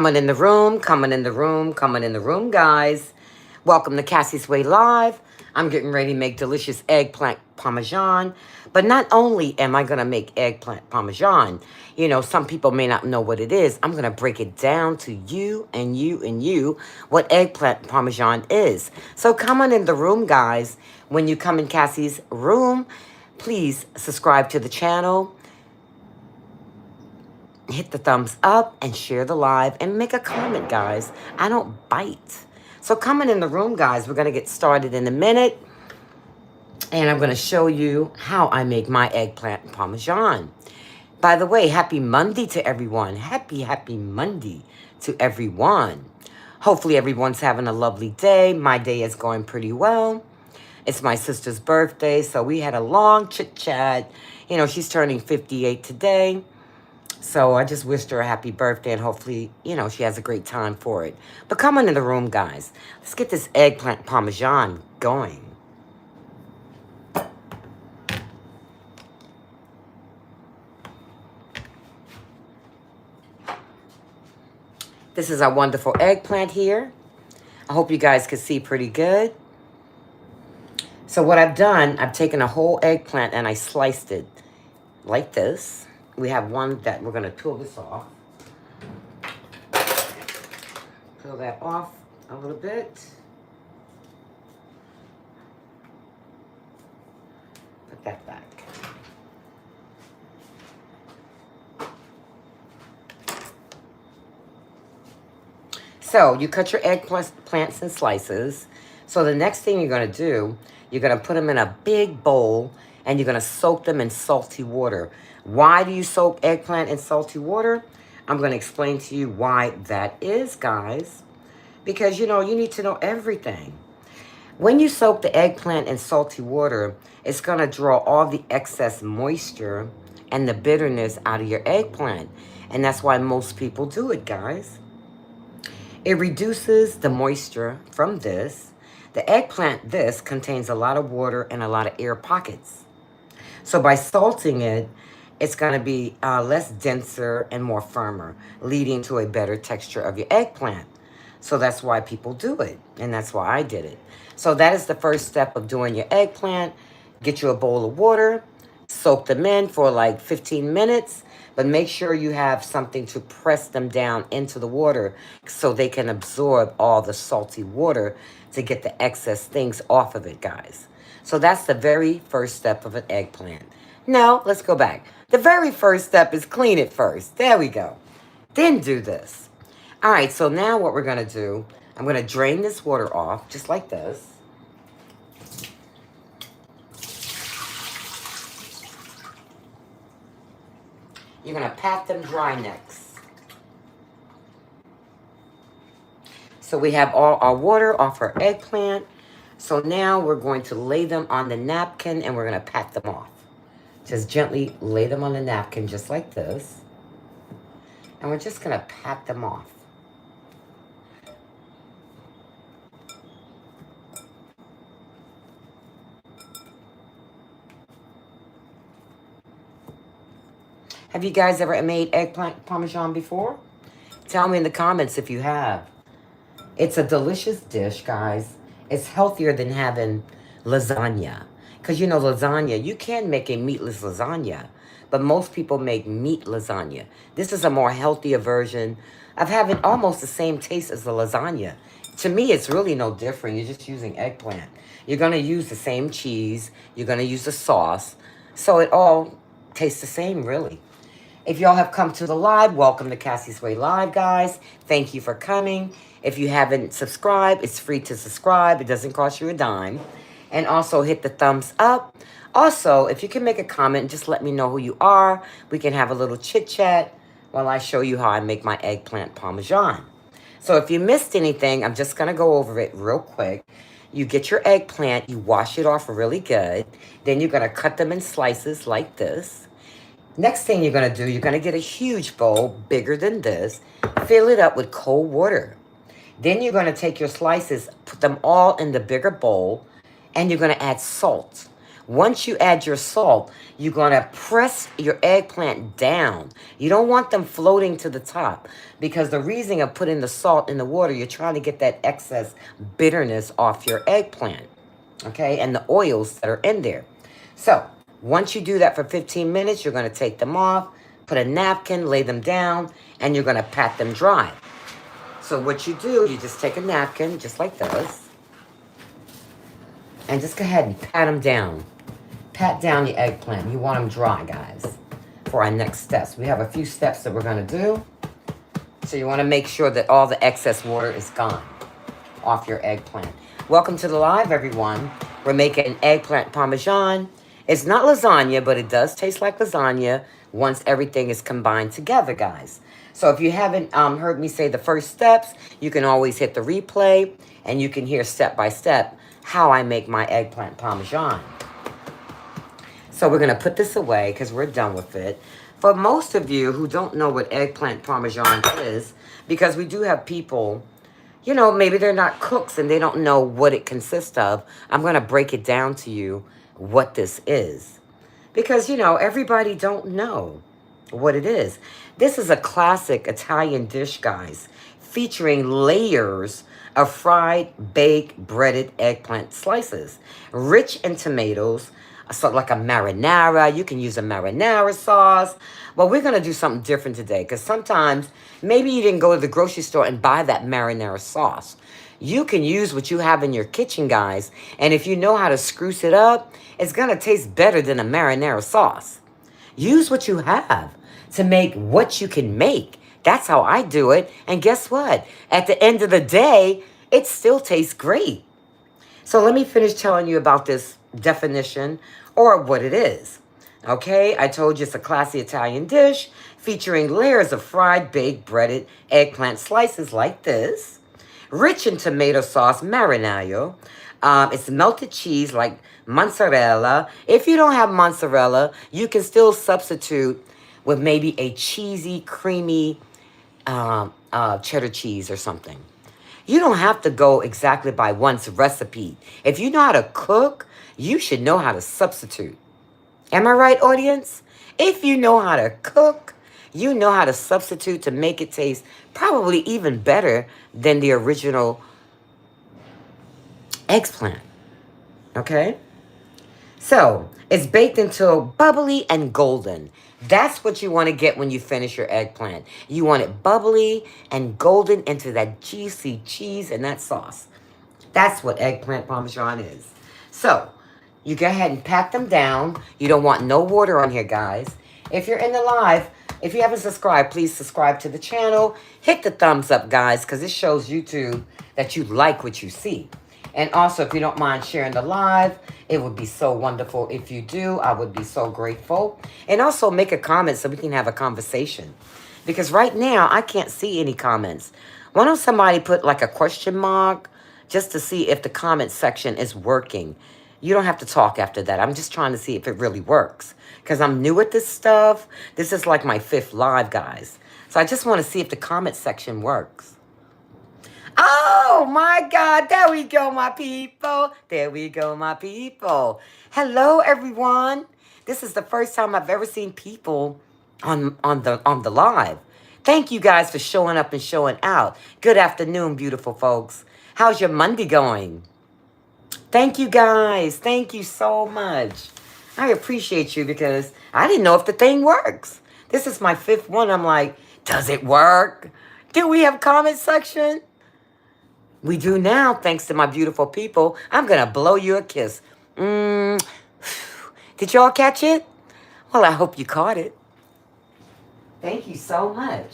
Coming in the room, coming in the room, coming in the room, guys. Welcome to Cassie's Way Live. I'm getting ready to make delicious eggplant parmesan. But not only am I going to make eggplant parmesan, some people may not know what it is. I'm going to break it down to you and you and you what eggplant parmesan is. So come on in the room, guys. When you come in Cassie's room, please subscribe to the channel, hit the thumbs up and share the live and make a comment, guys. I don't bite. So coming in the room, guys, we're going to get started in a minute. And I'm going to show you how I make my eggplant parmesan. By the way, happy Monday to everyone. Happy Monday to everyone. Hopefully everyone's having a lovely day. My day is going pretty well. It's my sister's birthday, so we had a long chit chat. She's turning 58 today. So I just wished her a happy birthday and hopefully, she has a great time for it. But come on in the room, guys. Let's get this eggplant parmesan going. This is our wonderful eggplant here. I hope you guys can see pretty good. So what I've done, I've taken a whole eggplant and I sliced it like this. We have one that we're going to peel this off. Peel that off a little bit. Put that back. So you cut your eggplants in slices. So the next thing you're going to do, you're going to put them in a big bowl and you're going to soak them in salty water. Why do you soak eggplant in salty water? I'm going to explain to you why that is, guys. Because, you need to know everything. When you soak the eggplant in salty water, it's going to draw all the excess moisture and the bitterness out of your eggplant. And that's why most people do it, guys. It reduces the moisture from this. The eggplant, this, contains a lot of water and a lot of air pockets. So by salting it, it's going to be less denser and more firmer, leading to a better texture of your eggplant. So that's why people do it, and that's why I did it. So that is the first step of doing your eggplant. Get you a bowl of water, soak them in for like 15 minutes, but make sure you have something to press them down into the water so they can absorb all the salty water to get the excess things off of it, guys. So that's the very first step of an eggplant. Now, let's go back. The very first step is clean it first. There we go. Then do this. All right, so now what we're going to do, I'm going to drain this water off just like this. You're going to pat them dry next. So we have all our water off our eggplant. So now we're going to lay them on the napkin and we're going to pat them off. Just gently lay them on the napkin just like this. And we're just going to pat them off. Have you guys ever made eggplant parmesan before? Tell me in the comments if you have. It's a delicious dish, guys. It's healthier than having lasagna. Because lasagna, you can make a meatless lasagna, but most people make meat lasagna. This is a more healthier version of having almost the same taste as the lasagna. To me, it's really no different. You're just using eggplant. You're going to use the same cheese. You're going to use the sauce. So it all tastes the same, really. If y'all have come to the live, welcome to Cassie's Way Live, guys. Thank you for coming. If you haven't subscribed, it's free to subscribe. It doesn't cost you a dime. And also hit the thumbs up. Also, if you can make a comment, just let me know who you are. We can have a little chit chat while I show you how I make my eggplant parmesan. So if you missed anything, I'm just going to go over it real quick. You get your eggplant, you wash it off really good. Then you're going to cut them in slices like this. Next thing you're going to do, you're going to get a huge bowl, bigger than this. Fill it up with cold water. Then you're going to take your slices, put them all in the bigger bowl, and you're going to add salt. Once you add your salt, you're going to press your eggplant down. You don't want them floating to the top, because the reason of putting the salt in the water, you're trying to get that excess bitterness off your eggplant, okay, and the oils that are in there. So once you do that for 15 minutes, you're going to take them off, put a napkin, lay them down, and you're going to pat them dry. So what you do, you just take a napkin, just like this, and just go ahead and pat them down. Pat down the eggplant. You want them dry, guys, for our next steps. We have a few steps that we're going to do. So you want to make sure that all the excess water is gone off your eggplant. Welcome to the live, everyone. We're making eggplant Parmesan. It's not lasagna, but it does taste like lasagna once everything is combined together, guys. So if you haven't heard me say the first steps, you can always hit the replay, and you can hear step by step how I make my eggplant Parmesan. So we're going to put this away because we're done with it. For most of you who don't know what eggplant Parmesan is, because we do have people, you know, maybe they're not cooks and they don't know what it consists of, I'm going to break it down to you what this is. Because, you know, everybody don't know what it is. This is a classic Italian dish, guys, featuring layers of fried, baked, breaded eggplant slices, rich in tomatoes, so like a marinara. You can use a marinara sauce. Well, we're going to do something different today, because sometimes maybe you didn't go to the grocery store and buy that marinara sauce. You can use what you have in your kitchen, guys, and if you know how to spruce it up, it's going to taste better than a marinara sauce. Use what you have to make what you can make. That's how I do it, and guess what? At the end of the day, it still tastes great. So let me finish telling you about this definition, or what it is. Okay, I told you it's a classy Italian dish featuring layers of fried, baked, breaded eggplant slices like this, rich in tomato sauce marinara. It's melted cheese like mozzarella. If you don't have mozzarella, you can still substitute with maybe a cheesy, creamy cheddar cheese or something. You don't have to go exactly by one's recipe. If you know how to cook, you should know how to substitute. Am I right, audience? If you know how to cook, you know how to substitute to make it taste probably even better than the original eggplant. Okay? So, it's baked until bubbly and golden. That's what you want to get when you finish your eggplant. You want it bubbly and golden into that juicy cheese and that sauce. That's what eggplant Parmesan is. So, you go ahead and pat them down. You don't want no water on here, guys. If you're in the live, if you haven't subscribed, please subscribe to the channel. Hit the thumbs up, guys, because it shows YouTube that you like what you see. And also, if you don't mind sharing the live, it would be so wonderful if you do. I would be so grateful. And also make a comment so we can have a conversation. Because right now, I can't see any comments. Why don't somebody put like a question mark just to see if the comment section is working? You don't have to talk after that. I'm just trying to see if it really works. Because I'm new at this stuff. This is like my 5th live, guys. So I just want to see if the comment section works. Oh, my God. There we go, my people. There we go, my people. Hello, everyone. This is the first time I've ever seen people on the live. Thank you guys for showing up and showing out. Good afternoon, beautiful folks. How's your Monday going? Thank you, guys. Thank you so much. I appreciate you, because I didn't know if the thing works. This is my 5th one. I'm like, does it work? Do we have comment section? We do now, thanks to my beautiful people. I'm going to blow you a kiss. Did y'all catch it? Well, I hope you caught it. Thank you so much.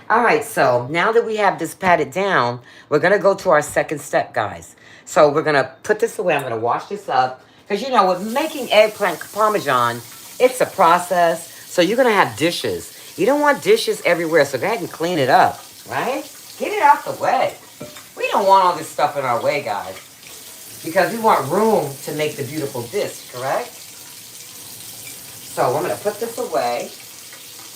All right, so now that we have this patted down, we're going to go to our second step, guys. So we're going to put this away. I'm going to wash this up. Because, you know, with making eggplant Parmesan, it's a process. So you're going to have dishes. You don't want dishes everywhere, so go ahead and clean it up, right? Get it out the way. We don't want all this stuff in our way, guys. Because we want room to make the beautiful dish, correct? So I'm going to put this away.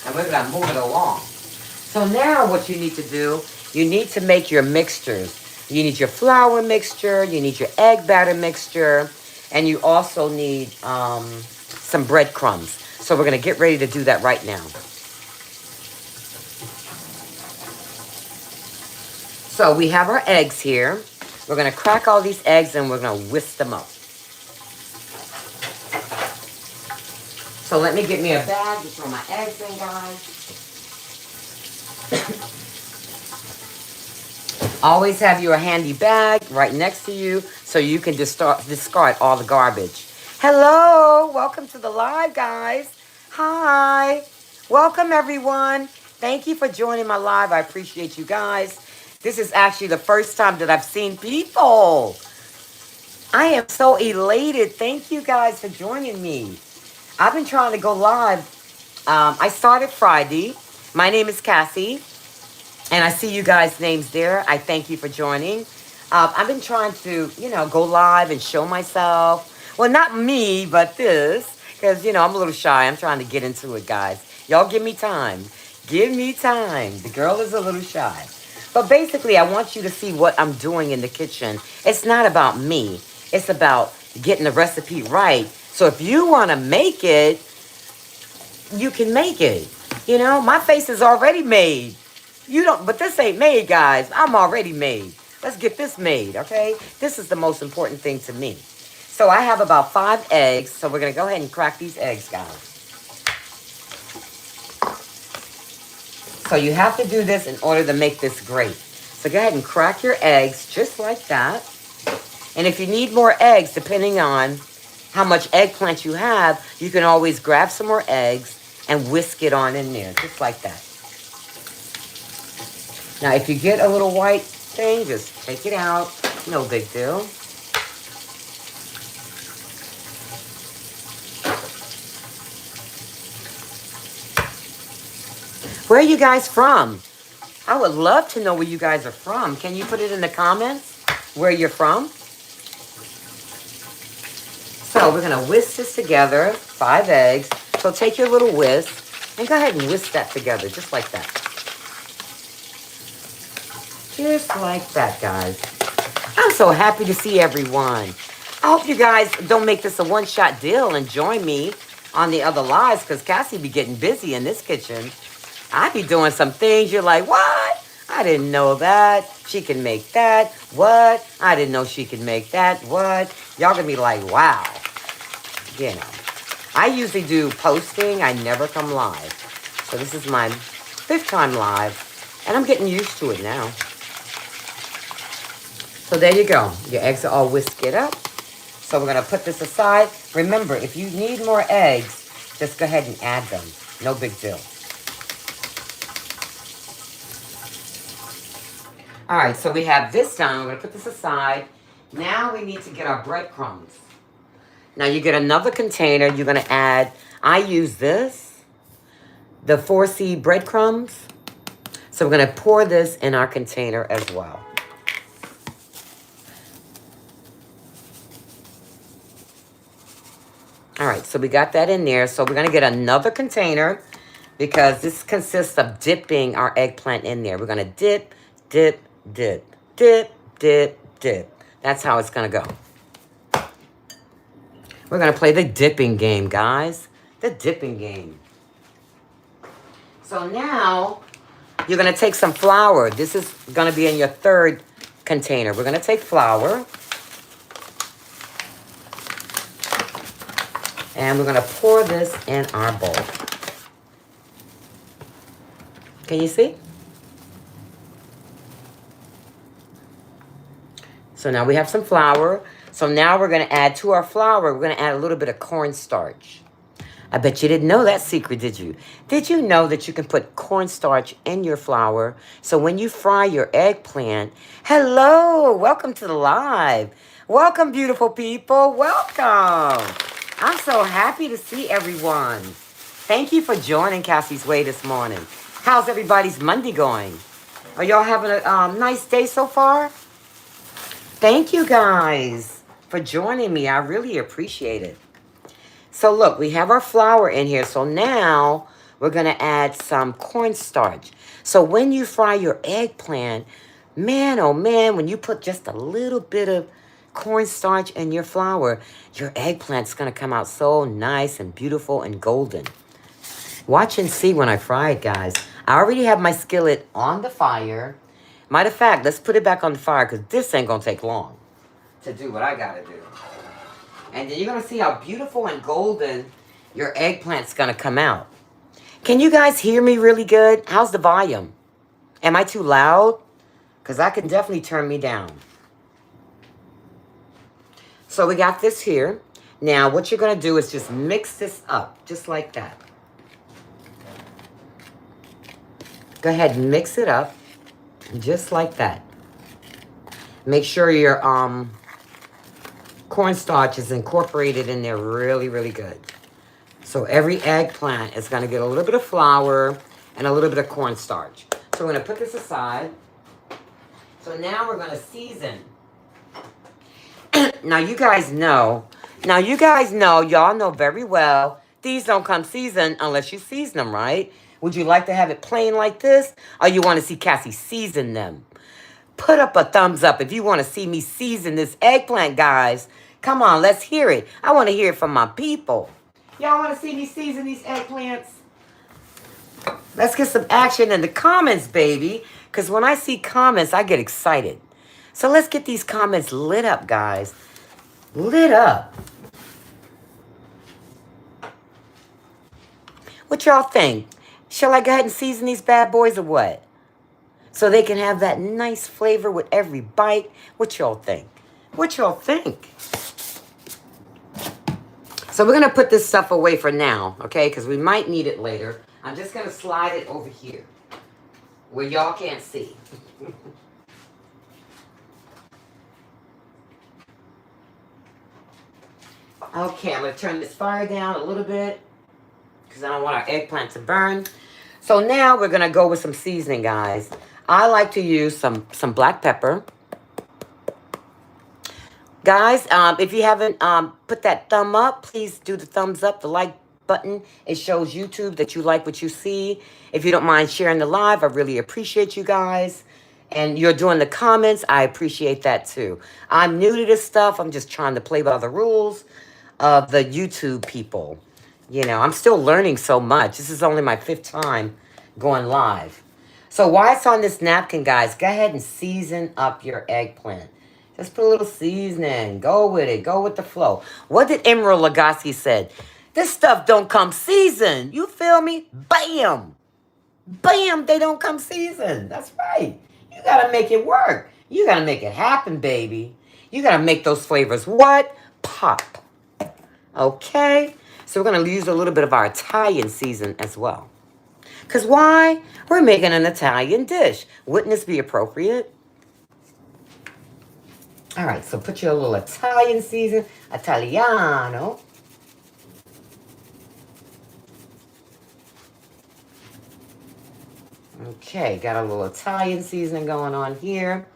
And we're going to move it along. So now what you need to do, you need to make your mixtures. You need your flour mixture. You need your egg batter mixture. And you also need some breadcrumbs. So we're going to get ready to do that right now. So we have our eggs here. We're going to crack all these eggs and we're going to whisk them up. So let me get me a bag to throw my eggs in, guys. Always have your handy bag right next to you so you can discard all the garbage. Hello, welcome to the live, guys. Hi, welcome everyone. Thank you for joining my live. I appreciate you guys. This is actually the first time that I've seen people. I am so elated. Thank you guys for joining me. I've been trying to go live. I started Friday. My name is Cassie. And I see you guys' names there. I thank you for joining. I've been trying to, go live and show myself. Well, not me, but this. Because, I'm a little shy. I'm trying to get into it, guys. Y'all give me time. Give me time. The girl is a little shy. But basically, I want you to see what I'm doing in the kitchen. It's not about me. It's about getting the recipe right. So if you want to make it, you can make it. My face is already made. You don't, but this ain't made, guys. I'm already made. Let's get this made, okay? This is the most important thing to me. So I have about 5 eggs. So we're going to go ahead and crack these eggs, guys. So you have to do this in order to make this great. So go ahead and crack your eggs just like that. And if you need more eggs, depending on how much eggplant you have, you can always grab some more eggs and whisk it on in there, just like that. Now, if you get a little white thing, just take it out. No big deal. Where are you guys from? I would love to know where you guys are from. Can you put it in the comments where you're from? So we're going to whisk this together, 5 eggs. So take your little whisk and go ahead and whisk that together, just like that. Just like that, guys. I'm so happy to see everyone. I hope you guys don't make this a one-shot deal and join me on the other lives because Cassie be getting busy in this kitchen. I be doing some things you're like, what? I didn't know that. She can make that. What? I didn't know she could make that. What? Y'all gonna be like, wow. I usually do posting. I never come live. So this is my 5th time live. And I'm getting used to it now. So there you go. Your eggs are all whisked up. So we're going to put this aside. Remember, if you need more eggs, just go ahead and add them. No big deal. All right, so we have this done. We're going to put this aside. Now we need to get our breadcrumbs. Now you get another container. You're going to add, I use this, the 4C breadcrumbs. So we're going to pour this in our container as well. All right, so we got that in there. So we're going to get another container because this consists of dipping our eggplant in there. We're going to dip, dip, dip, dip, dip, dip. That's how it's going to go. We're going to play the dipping game, guys. The dipping game. So now you're going to take some flour. This is going to be in your 3rd container. We're going to take flour. And we're going to pour this in our bowl. Can you see? So now we have some flour. So now we're going to add to our flour, we're going to add a little bit of cornstarch. I bet you didn't know that secret, did you? Did you know that you can put cornstarch in your flour? So when you fry your eggplant, hello, welcome to the live. Welcome, beautiful people. Welcome. I'm so happy to see everyone. Thank you for joining Cassie's Way this morning. How's everybody's Monday going? Are y'all having a nice day so far? Thank you guys for joining me. I really appreciate it. So look, we have our flour in here. So now we're going to add some cornstarch. So when you fry your eggplant, man, oh man, when you put just a little bit of cornstarch in your flour, your eggplant's going to come out so nice and beautiful and golden. Watch and see when I fry it, guys. I already have my skillet on the fire. Matter of fact, let's put it back on the fire because this ain't going to take long to do what I got to do. And then you're going to see how beautiful and golden your eggplant's going to come out. Can you guys hear me really good? How's the volume? Am I too loud? Because I can definitely turn me down. So we got this here. Now what you're going to do is just mix this up, just like that. Go ahead and mix it up, just like that. Make sure your cornstarch is incorporated in there really, really good. So every eggplant is going to get a little bit of flour and a little bit of cornstarch. So we're going to put this aside. So now we're going to season. Now you guys know, y'all know very well, these don't come seasoned unless you season them, right? Would you like to have it plain like this? Or you want to see Cassie season them? Put up a thumbs up if you want to see me season this eggplant, guys. Come on, let's hear it. I want to hear it from my people. Y'all want to see me season these eggplants? Let's get some action in the comments, baby. Because when I see comments, I get excited. So let's get these comments lit up, guys. Lit up. What y'all think? Shall I go ahead and season these bad boys or what? So they can have that nice flavor with every bite. What y'all think? What y'all think? So we're going to put this stuff away for now, okay? Because we might need it later. I'm just going to slide it over here where y'all can't see. Okay, I'm going to turn this fire down a little bit because I don't want our eggplant to burn. So now we're going to go with some seasoning, guys. I like to use some black pepper. Guys, if you haven't put that thumb up, please do the thumbs up, the like button. It shows YouTube that you like what you see. If you don't mind sharing the live, I really appreciate you guys. And you're doing the comments, I appreciate that too. I'm new to this stuff. I'm just trying to play by the rules of the YouTube people. You know, I'm still learning so much. This is only my 5th time going live. So while it's on this napkin, guys, go ahead and season up your eggplant. Just put a little seasoning. Go with it. Go with the flow. What did Emerald Lagasse said? This stuff don't come seasoned. You feel me? Bam. Bam, they don't come seasoned. That's right. You got to make it work. You got to make it happen, baby. You got to make those flavors what? Pop. Okay? So we're going to use a little bit of our Italian season as well. Because why? We're making an Italian dish. Wouldn't this be appropriate? All right, so put your little Italian season. Italiano. Okay, got a little Italian seasoning going on here.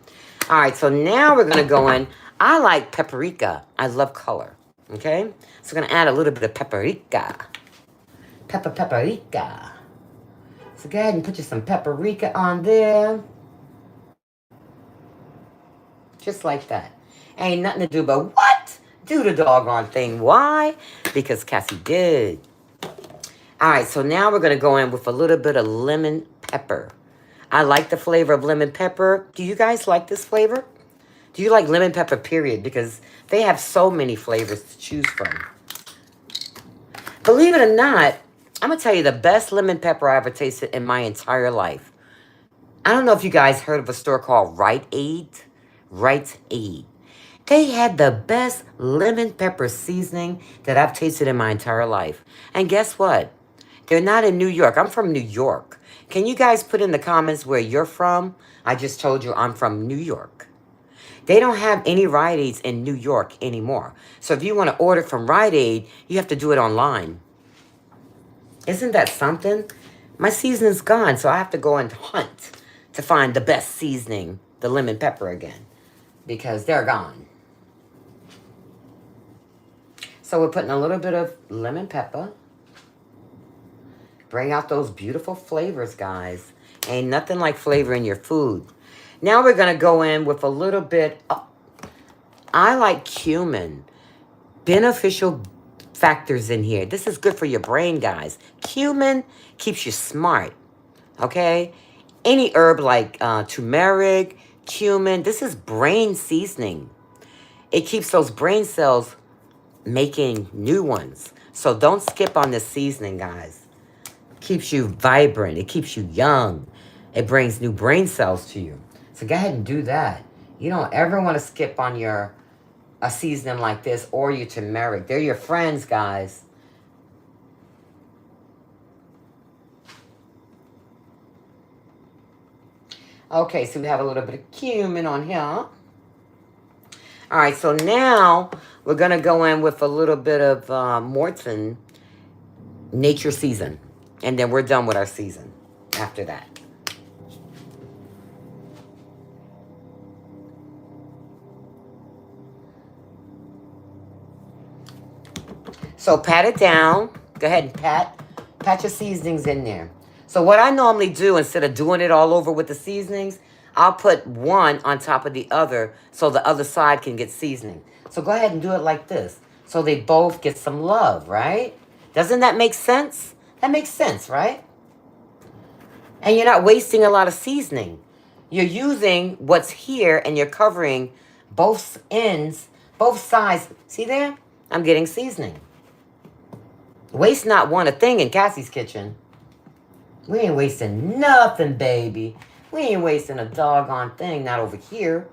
All right, so now we're going to go in. I like paprika. I love color. Okay? So we're going to add a little bit of paprika. Paprika. So go ahead and put you some paprika on there. Just like that. Ain't nothing to do but what? Do the doggone thing. Why? Because Cassie did. All right, so now we're going to go in with a little bit of lemon pepper. I like the flavor of lemon pepper. Do you guys like this flavor? Do you like lemon pepper, period? Because they have so many flavors to choose from. Believe it or not, I'm going to tell you the best lemon pepper I ever tasted in my entire life. I don't know if you guys heard of a store called Rite Aid. Rite Aid. They had the best lemon pepper seasoning that I've tasted in my entire life. And guess what? They're not in New York. I'm from New York. Can you guys put in the comments where you're from? I just told you I'm from New York. They don't have any Rite Aids in New York anymore. So if you want to order from Rite Aid, you have to do it online. Isn't that something? My seasoning's gone, so I have to go and hunt to find the best seasoning, the lemon pepper again, because they're gone. So we're putting a little bit of lemon pepper. Bring out those beautiful flavors, guys. Ain't nothing like flavoring your food. Now we're going to go in with a little bit I like cumin. Beneficial factors in here. This is good for your brain, guys. Cumin keeps you smart, okay? Any herb like turmeric, cumin, this is brain seasoning. It keeps those brain cells making new ones. So don't skip on this seasoning, guys. Keeps you vibrant. It keeps you young. It brings new brain cells to you. So go ahead and do that. You don't ever want to skip on your a seasoning like this or your turmeric. They're your friends, guys. Okay, so we have a little bit of cumin on here. All right, so now we're going to go in with a little bit of Morton Nature Season. And then we're done with our season after that. So pat it down. Go ahead and pat your seasonings in there. So what I normally do, instead of doing it all over with the seasonings, I'll put one on top of the other so the other side can get seasoning. So go ahead and do it like this. So they both get some love, right? Doesn't that make sense? That makes sense, right? And you're not wasting a lot of seasoning. You're using what's here and you're covering both ends, both sides. See there? I'm getting seasoning. Waste not one a thing in Cassie's kitchen. We ain't wasting nothing, baby. We ain't wasting a doggone thing, not over here.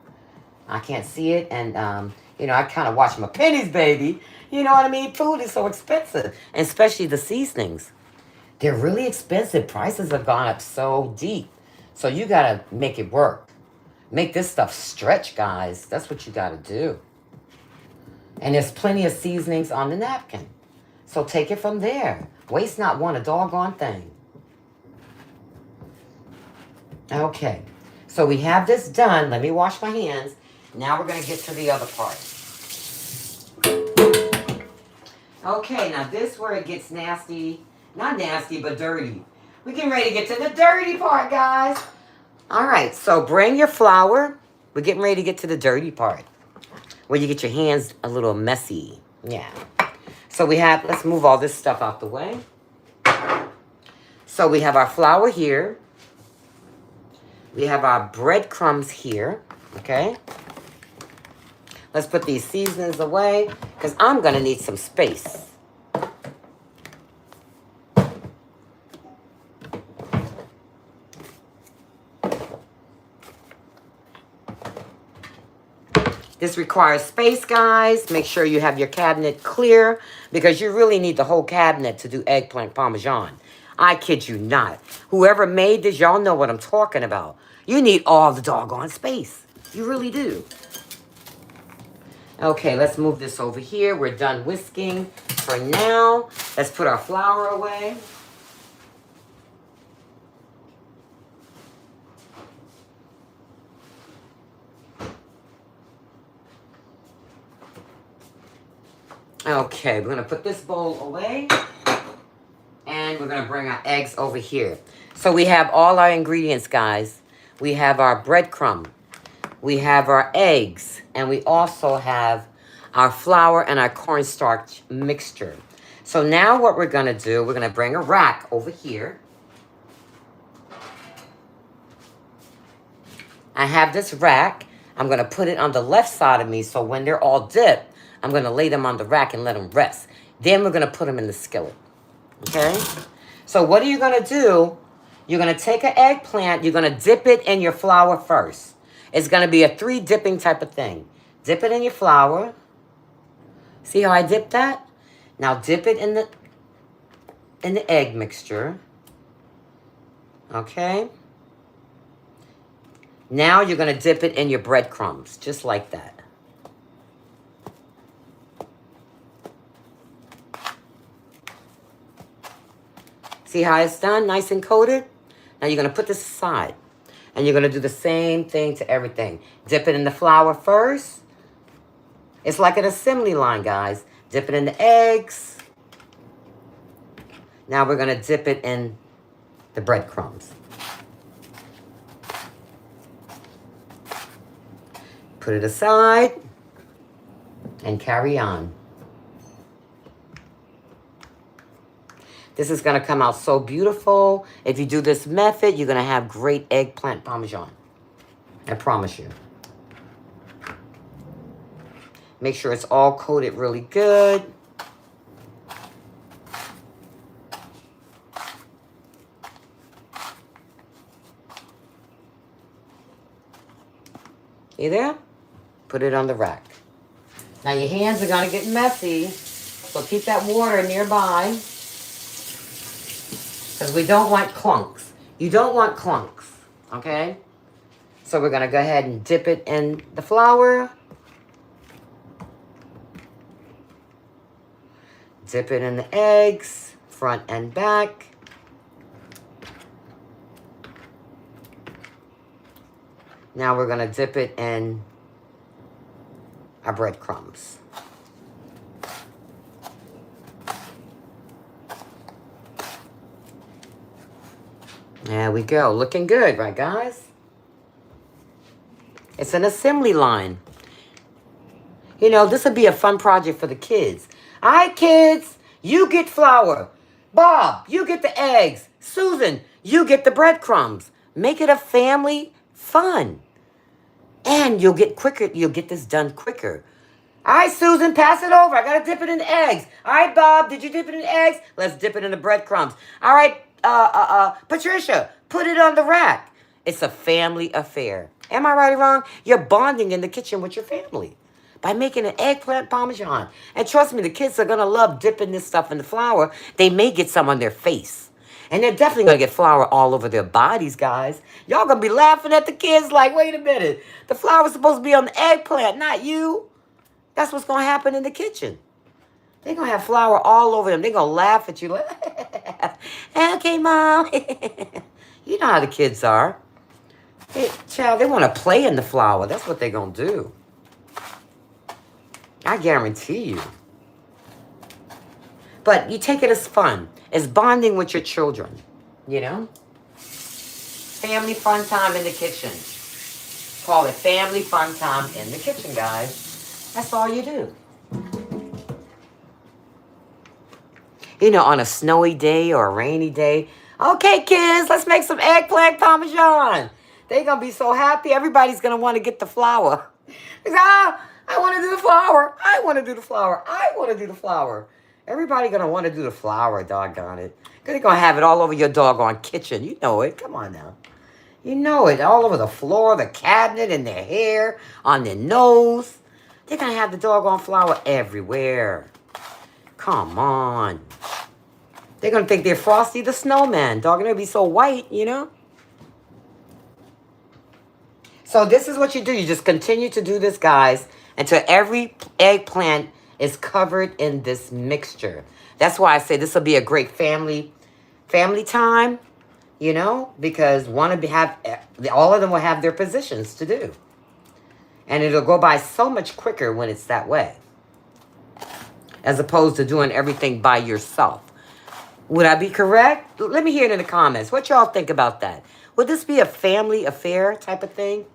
I can't see it, and, you know, I kind of watch my pennies, baby. You know what I mean? Food is so expensive, and especially the seasonings. They're really expensive. Prices have gone up so deep. So you got to make it work. Make this stuff stretch, guys. That's what you got to do. And there's plenty of seasonings on the napkin. So take it from there. Waste not one a doggone thing. Okay. So we have this done. Let me wash my hands. Now we're going to get to the other part. Okay, now this where it gets nasty. Not nasty, but dirty. We're getting ready to get to the dirty part, guys. All right, so bring your flour. We're getting ready to get to the dirty part, where you get your hands a little messy. Yeah. So we have, let's move all this stuff out the way. So we have our flour here. We have our breadcrumbs here, okay? Let's put these seasonings away, because I'm going to need some space. This requires space, guys. Make sure you have your cabinet clear because you really need the whole cabinet to do eggplant Parmesan. I kid you not. Whoever made this, y'all know what I'm talking about. You need all the doggone space. You really do. Okay, let's move this over here. We're done whisking for now. Let's put our flour away. Okay, we're going to put this bowl away. And we're going to bring our eggs over here. So we have all our ingredients, guys. We have our breadcrumb. We have our eggs. And we also have our flour and our cornstarch mixture. So now what we're going to do, we're going to bring a rack over here. I have this rack. I'm going to put it on the left side of me so when they're all dipped, I'm going to lay them on the rack and let them rest. Then we're going to put them in the skillet. Okay? So what are you going to do? You're going to take an eggplant. You're going to dip it in your flour first. It's going to be a 3 dipping type of thing. Dip it in your flour. See how I dipped that? Now dip it in the egg mixture. Okay? Now you're going to dip it in your breadcrumbs, just like that. See how it's done? Nice and coated? Now you're going to put this aside. And you're going to do the same thing to everything. Dip it in the flour first. It's like an assembly line, guys. Dip it in the eggs. Now we're going to dip it in the breadcrumbs. Put it aside. and carry on. This is going to come out so beautiful. If you do this method, you're going to have great eggplant Parmesan. I promise you. Make sure it's all coated really good. You there? Put it on the rack. Now your hands are going to get messy, so keep that water nearby, because we don't want clunks. You don't want clunks, okay? So we're going to go ahead and dip it in the flour. Dip it in the eggs, front and back. Now we're going to dip it in our breadcrumbs. There we go. Looking good, right, guys? It's an assembly line. You know, this would be a fun project for the kids. All right, kids, you get flour. Bob, you get the eggs. Susan, you get the breadcrumbs. Make it a family fun. And you'll get this done quicker. All right, Susan, pass it over. I got to dip it in the eggs. All right, Bob, did you dip it in the eggs? Let's dip it in the breadcrumbs. All right, Patricia, put it on the rack. It's a family affair. Am I right or wrong? You're bonding in the kitchen with your family by making an eggplant Parmesan. And trust me, the kids are going to love dipping this stuff in the flour. They may get some on their face. And they're definitely going to get flour all over their bodies, guys. Y'all going to be laughing at the kids like, wait a minute. The flour's supposed to be on the eggplant, not you. That's what's going to happen in the kitchen. They're going to have flour all over them. They're going to laugh at you like, okay, Mom. You know how the kids are. Hey, child, they want to play in the flour. That's what they're going to do. I guarantee you. But you take it as fun. It's bonding with your children, you know? Family fun time in the kitchen. Call it family fun time in the kitchen, guys. That's all you do. You know, on a snowy day or a rainy day. Okay, kids, let's make some eggplant Parmesan. They're going to be so happy. Everybody's going to want to get the flour. I want to do the flour. I want to do the flour. I want to do the flour. Everybody going to want to do the flour, doggone it. They're going to have it all over your doggone kitchen. You know it. Come on now. You know it. All over the floor, the cabinet, in their hair, on their nose. They're going to have the doggone flour everywhere. Come on. They're going to think they're Frosty the Snowman. Dog, they'll be so white, you know. So this is what you do. You just continue to do this, guys, until every eggplant is covered in this mixture. That's why I say this will be a great family time, you know, because all of them will have their positions to do. And it'll go by so much quicker when it's that way, as opposed to doing everything by yourself. Would I be correct? Let me hear it in the comments. What y'all think about that? Would this be a family affair type of thing?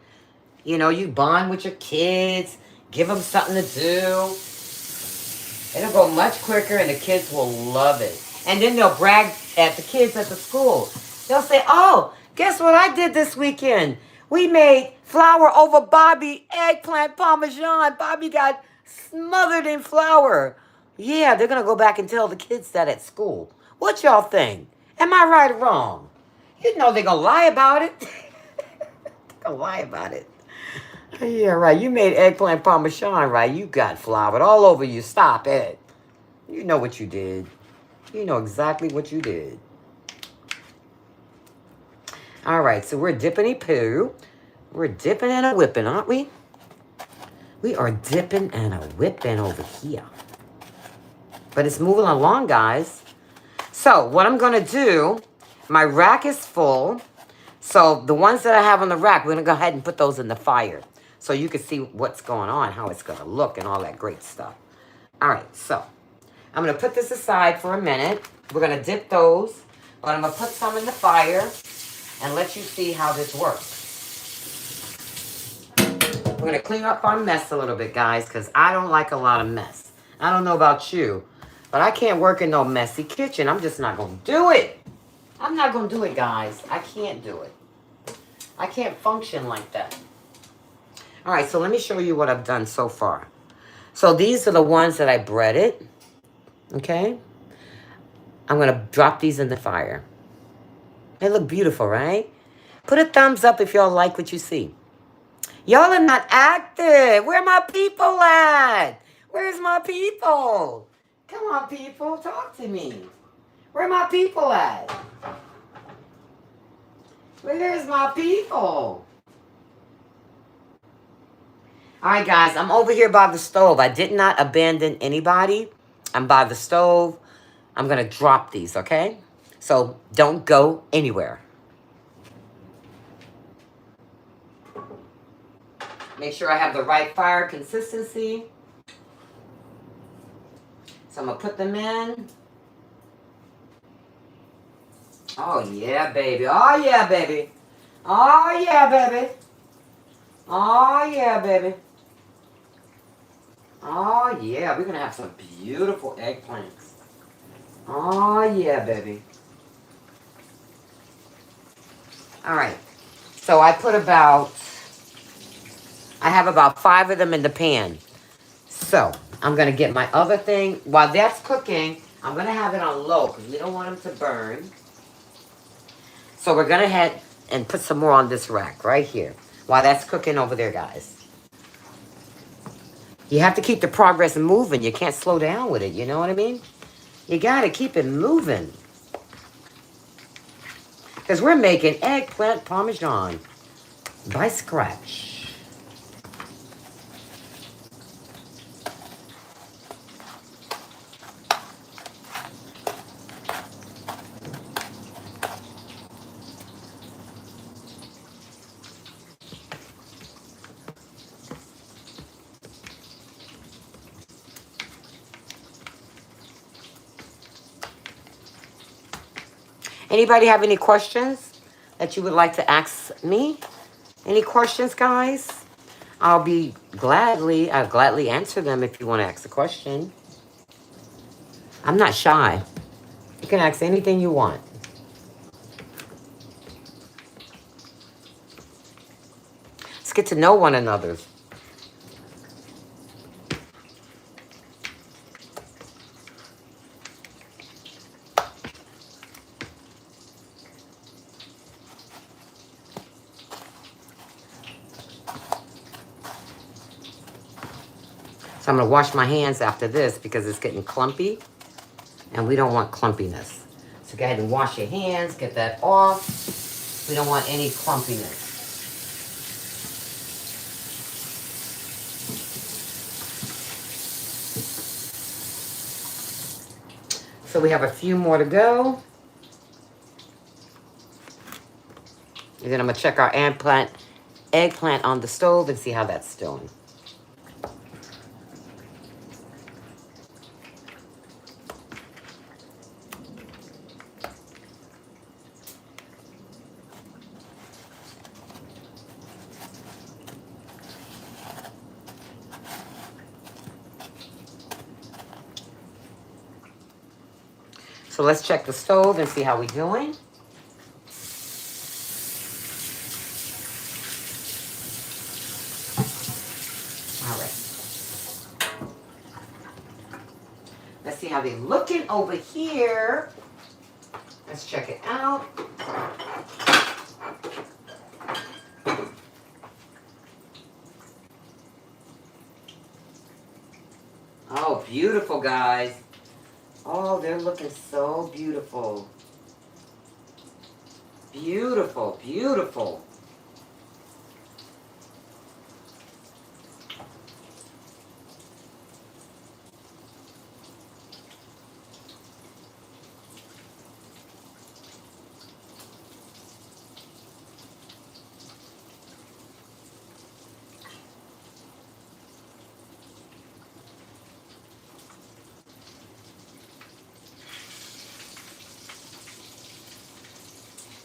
You know, you bond with your kids, give them something to do. It'll go much quicker and the kids will love it. And then they'll brag at the kids at the school. They'll say, oh, guess what I did this weekend? We made flour over Bobby eggplant Parmesan. Bobby got smothered in flour. Yeah, they're going to go back and tell the kids that at school. What y'all think? Am I right or wrong? You know they're going to lie about it. They're going to lie about it. Yeah, right. You made eggplant Parmesan, right? You got flour all over you. Stop it. You know what you did. You know exactly what you did. All right, so we're dipping-y-poo. We're dipping and a whipping, aren't we? We are dipping and a whipping over here. But it's moving along, guys. So what I'm going to do, my rack is full. So the ones that I have on the rack, we're going to go ahead and put those in the fire. So you can see what's going on, how it's going to look, and all that great stuff. All right, so I'm going to put this aside for a minute. We're going to dip those, but I'm going to put some in the fire and let you see how this works. We're going to clean up our mess a little bit, guys, because I don't like a lot of mess. I don't know about you, but I can't work in no messy kitchen. I'm just not going to do it. I'm not going to do it, guys. I can't do it. I can't function like that. All right, so let me show you what I've done so far. So these are the ones that I breaded, okay? I'm going to drop these in the fire. They look beautiful, right? Put a thumbs up if y'all like what you see. Y'all are not active. Where my people at? Where's my people? Come on, people. Talk to me. Where my people at? Where's my people? All right, guys. I'm over here by the stove. I did not abandon anybody. I'm by the stove. I'm going to drop these, okay? So don't go anywhere. Make sure I have the right fire consistency. So I'm going to put them in. Oh, yeah, baby. Oh, yeah, baby. Oh, yeah, baby. Oh, yeah, baby. Oh, yeah. We're going to have some beautiful eggplants. Oh, yeah, baby. All right. So I have about 5 of them in the pan. So I'm going to get my other thing. While that's cooking, I'm going to have it on low because we don't want them to burn. So we're going to head and put some more on this rack right here. While that's cooking over there, guys. You have to keep the progress moving. You can't slow down with it. You know what I mean? You got to keep it moving. Because we're making eggplant Parmesan by scratch. Anybody have any questions that you would like to ask me? Any questions, guys? I'll gladly answer them if you want to ask a question. I'm not shy. You can ask anything you want. Let's get to know one another. So I'm going to wash my hands after this because it's getting clumpy. And we don't want clumpiness. So go ahead and wash your hands. Get that off. We don't want any clumpiness. So we have a few more to go. And then I'm going to check our eggplant on the stove and see how that's doing. So let's check the stove and see how we're doing. All right. Let's see how they're looking over here. Let's check it out. Oh, beautiful, guys. Oh, they're looking so beautiful. Beautiful, beautiful.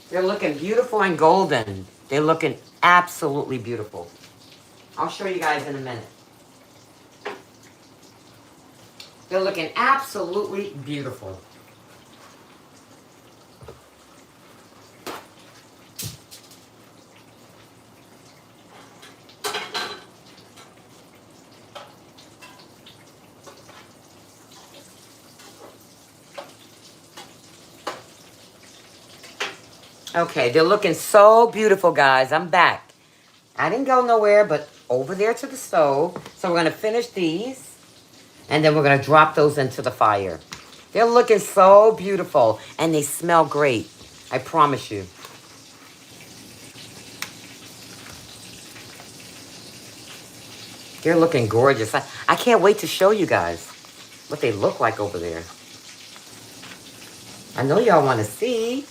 They're looking beautiful and golden. They're looking absolutely beautiful. I'll show you guys in a minute. They're looking absolutely beautiful. Okay, they're looking so beautiful, guys. I'm back. I didn't go nowhere, but over there to the stove. So we're going to finish these. And then we're going to drop those into the fire. They're looking so beautiful. And they smell great. I promise you. They're looking gorgeous. I can't wait to show you guys what they look like over there. I know y'all want to see.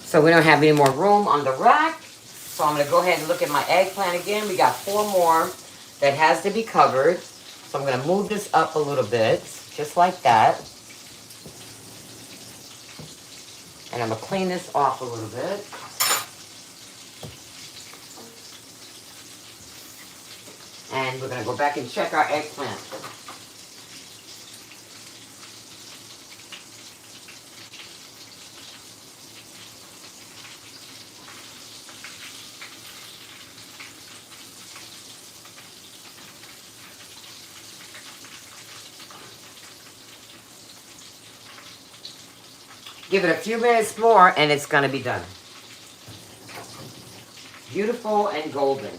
So we don't have any more room on the rack. So I'm going to go ahead and look at my eggplant again. We got 4 more that has to be covered. So I'm going to move this up a little bit, just like that. And I'm going to clean this off a little bit. And we're going to go back and check our eggplant. Give it a few minutes more and it's going to be done. Beautiful and golden.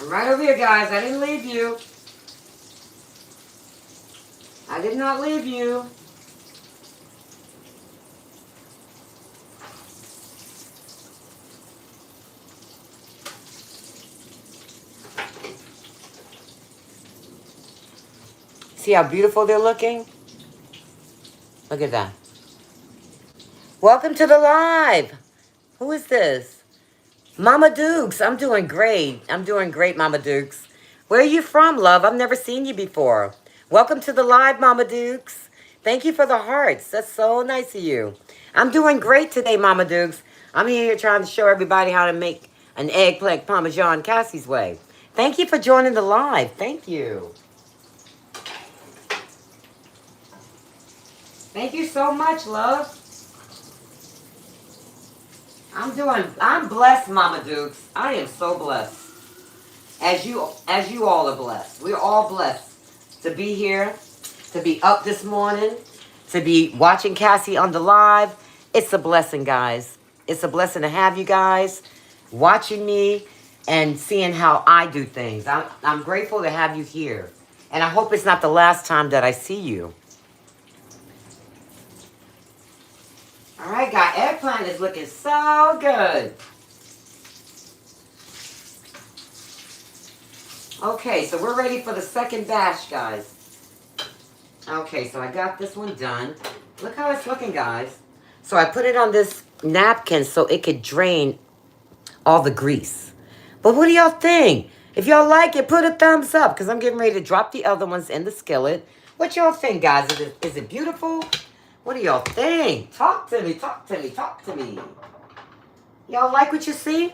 I'm right over here, guys. I didn't leave you. I did not leave you. See how beautiful they're looking? Look at that. Welcome to the live. Who is this? Mama Dukes. I'm doing great. I'm doing great, Mama Dukes. Where are you from, love? I've never seen you before. Welcome to the live, Mama Dukes. Thank you for the hearts. That's so nice of you. I'm doing great today, Mama Dukes. I'm here trying to show everybody how to make an eggplant Parmesan Cassie's way. Thank you for joining the live. Thank you. Thank you so much, love. I'm blessed, Mama Dukes. I am so blessed. As you all are blessed. We're all blessed to be here, to be up this morning, to be watching Cassie on the live. It's a blessing, guys. It's a blessing to have you guys watching me and seeing how I do things. I'm grateful to have you here. And I hope it's not the last time that I see you. All right, guys. Eggplant is looking so good. Okay, so we're ready for the second batch, guys. Okay, so I got this one done. Look how it's looking, guys. So I put it on this napkin so it could drain all the grease. But what do y'all think? If y'all like it, put a thumbs up because I'm getting ready to drop the other ones in the skillet. What y'all think, guys? Is it beautiful? What do y'all think? Talk to me, talk to me, talk to me. Y'all like what you see?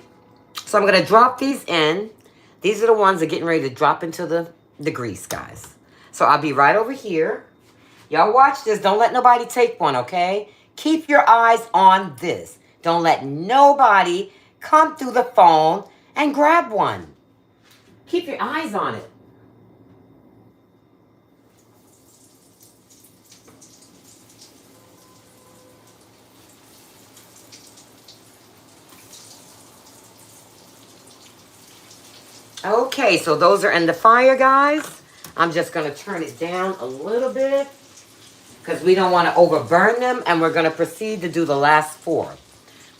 So I'm going to drop these in. These are the ones that are getting ready to drop into the grease, guys. So I'll be right over here. Y'all watch this. Don't let nobody take one, okay? Keep your eyes on this. Don't let nobody come through the phone and grab one. Keep your eyes on it. Okay, so those are in the fire, guys. I'm just going to turn it down a little bit because we don't want to overburn them, and we're going to proceed to do the last 4.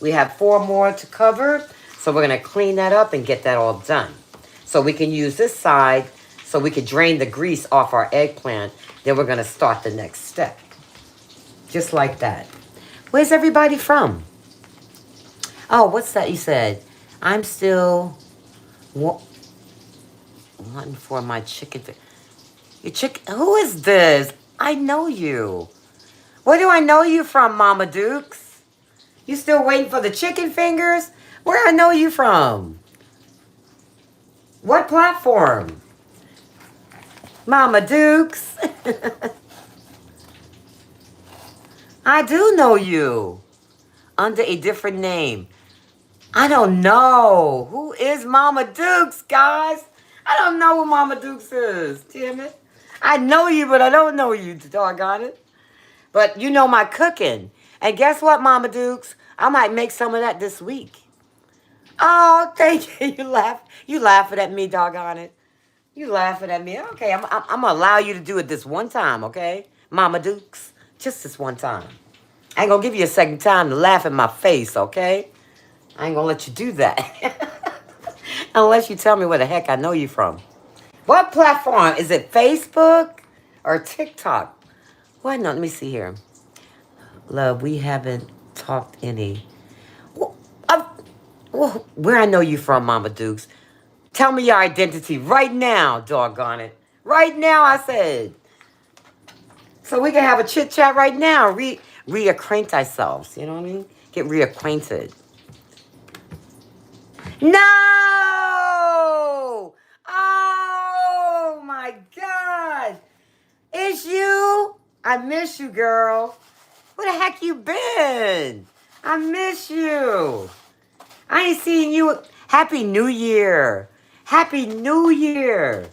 We have 4 more to cover, so we're going to clean that up and get that all done. So we can use this side so we can drain the grease off our eggplant. Then we're going to start the next step. Just like that. Where's everybody from? Oh, what's that you said? I'm still wanting for my chicken. Your chicken? Who is this? I know you. Where do I know you from, Mama Dukes? You still waiting for the chicken fingers? Where I know you from? What platform? Mama Dukes. I do know you. Under a different name. I don't know. Who is Mama Dukes, guys? I don't know who Mama Dukes is. Damn it. I know you, but I don't know you, doggone it. But you know my cooking. And guess what, Mama Dukes? I might make some of that this week. Oh, thank you. You laughing at me, doggone it. You laughing at me. Okay, I'm going to allow you to do it this one time, okay? Mama Dukes, just this one time. I ain't going to give you a second time to laugh in my face, okay? I ain't going to let you do that. Unless you tell me where the heck I know you from. What platform? Is it Facebook or TikTok? What? No, let me see here. Love, we haven't talked any. Where I know you from, Mama Dukes? Tell me your identity right now, doggone it. Right now, I said. So we can have a chit chat right now. Reacquaint ourselves. You know what I mean? Get reacquainted. No! Oh my God! It's you? I miss you, girl. Where the heck you been? I miss you. I ain't seen you. Happy New Year. Happy New Year.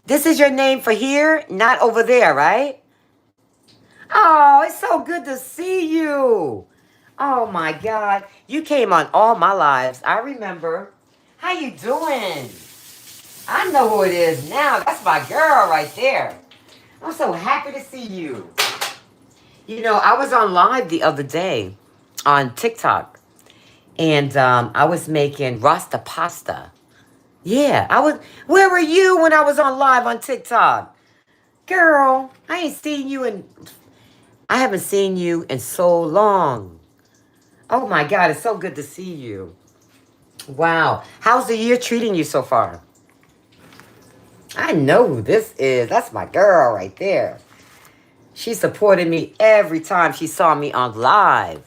This is your name for here, not over there, right? Oh, it's so good to see you. Oh my God. You came on all my lives. I remember. How you doing? I know who it is now. That's my girl right there. I'm so happy to see you. You know, I was on live the other day on TikTok. And I was making Rasta pasta. Yeah, I was. Where were you when I was on live on TikTok? Girl, I ain't seen you in... I haven't seen you in so long. Oh my God, it's so good to see you. Wow. How's the year treating you so far? I know who this is. That's my girl right there. She supported me every time she saw me on live.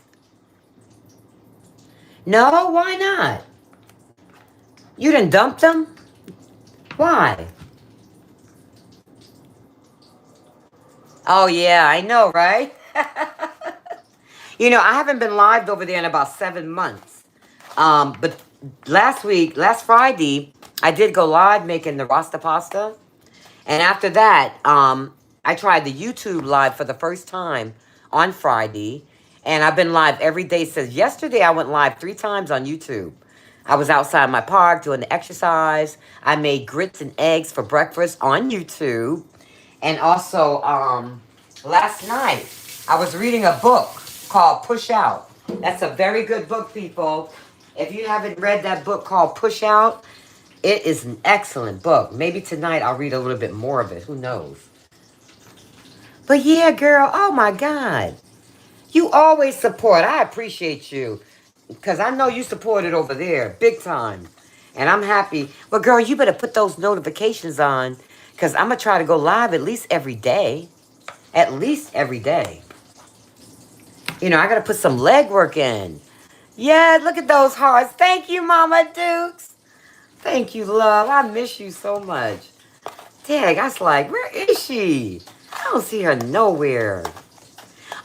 No, why not? You done dumped them? Why? Oh, yeah, I know, right? You know, I haven't been live over there in about 7 months. But last Friday, I did go live making the Rasta pasta. And after that, I tried the YouTube live for the first time on Friday. And I've been live every day since yesterday. I went live 3 times on YouTube. I was outside my park doing the exercise. I made grits and eggs for breakfast on YouTube. And also, last night, I was reading a book called Push Out. That's a very good book, people. If you haven't read that book called Push Out, it is an excellent book. Maybe tonight I'll read a little bit more of it. Who knows? But yeah, girl, oh my God. You always support. I appreciate you. Because I know you supported over there. Big time. And I'm happy. Well, girl, you better put those notifications on. Because I'm going to try to go live at least every day. At least every day. You know, I got to put some leg work in. Yeah, look at those hearts. Thank you, Mama Dukes. Thank you, love. I miss you so much. Dang, I was like, where is she? I don't see her nowhere.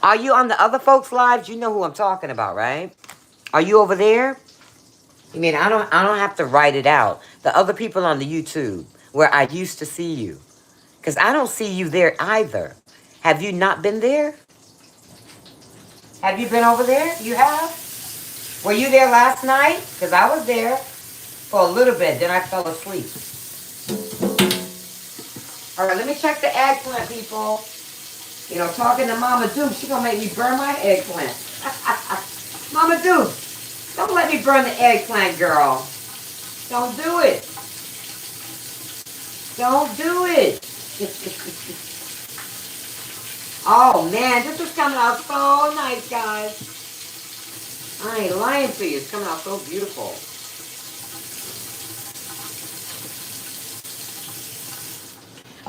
Are you on the other folks' lives? You know who I'm talking about, right? Are you over there? I mean, I don't have to write it out. The other people on the YouTube where I used to see you. Because I don't see you there either. Have you not been there? Have you been over there? You have? Were you there last night? Because I was there for a little bit. Then I fell asleep. All right, let me check the eggplant, people. You know, talking to Mama Duke, she going to make me burn my eggplant. Mama Duke, don't let me burn the eggplant, girl. Don't do it. Don't do it. Oh, man, this is coming out so nice, guys. I ain't lying to you. It's coming out so beautiful.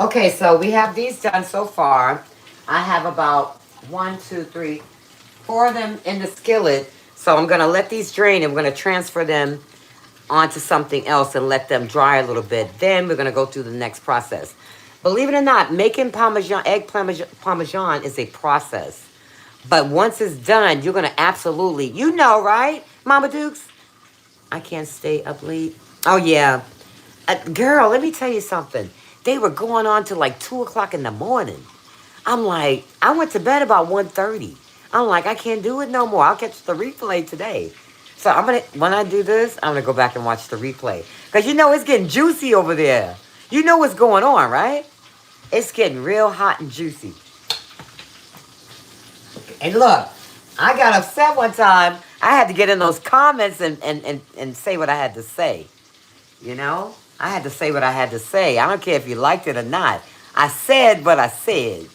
Okay, so we have these done so far. I have about 1, 2, 3, 4 of them in the skillet. So I'm going to let these drain and we're going to transfer them onto something else and let them dry a little bit. Then we're going to go through the next process. Believe it or not, making Parmesan, Parmesan is a process. But once it's done, you're going to absolutely, you know, right, Mama Dukes? I can't stay up late. Oh, yeah. Girl, let me tell you something. They were going on to like 2 o'clock in the morning. I'm like, I went to bed about 1:30. I'm like, I can't do it no more. I'll catch the replay today. So I'm going to, when I do this, I'm going to go back and watch the replay. Because you know it's getting juicy over there. You know what's going on, right? It's getting real hot and juicy. And look, I got upset one time. I had to get in those comments and say what I had to say. You know? I had to say what I had to say. I don't care if you liked it or not. I said what I said.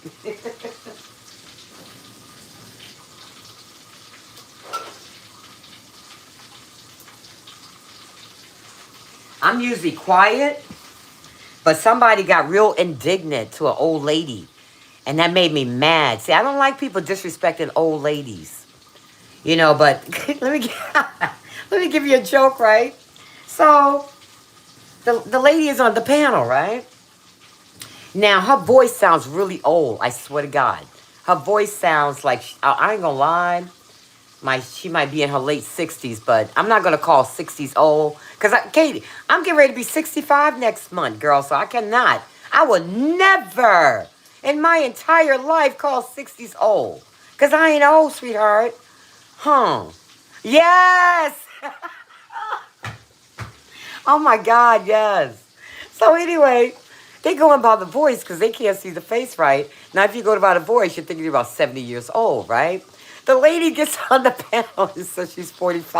I'm usually quiet, but somebody got real indignant to an old lady. And that made me mad. See, I don't like people disrespecting old ladies. You know, but let me give you a joke, right? So, the lady is on the panel, right? Now, her voice sounds really old, I swear to God. Her voice sounds like, I ain't gonna lie, she might be in her late 60s, but I'm not gonna call 60s old. Because, Katie, I'm getting ready to be 65 next month, girl, so I will never in my entire life call 60s old. Because I ain't old, sweetheart. Huh. Yes! Oh my God, yes. So anyway, they going by the voice because they can't see the face right. Now, if you go by the voice, you're thinking you're about 70 years old, right? The lady gets on the panel and says she's 45.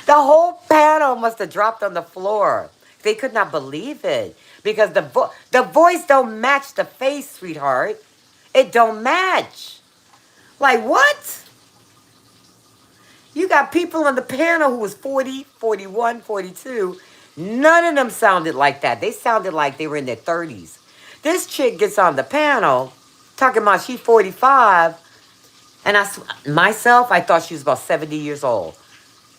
The whole panel must have dropped on the floor. They could not believe it because the voice don't match the face, sweetheart. It don't match. Like, what? You got people on the panel who was 40, 41, 42. None of them sounded like that. They sounded like they were in their 30s. This chick gets on the panel talking about she's 45. And myself, I thought she was about 70 years old.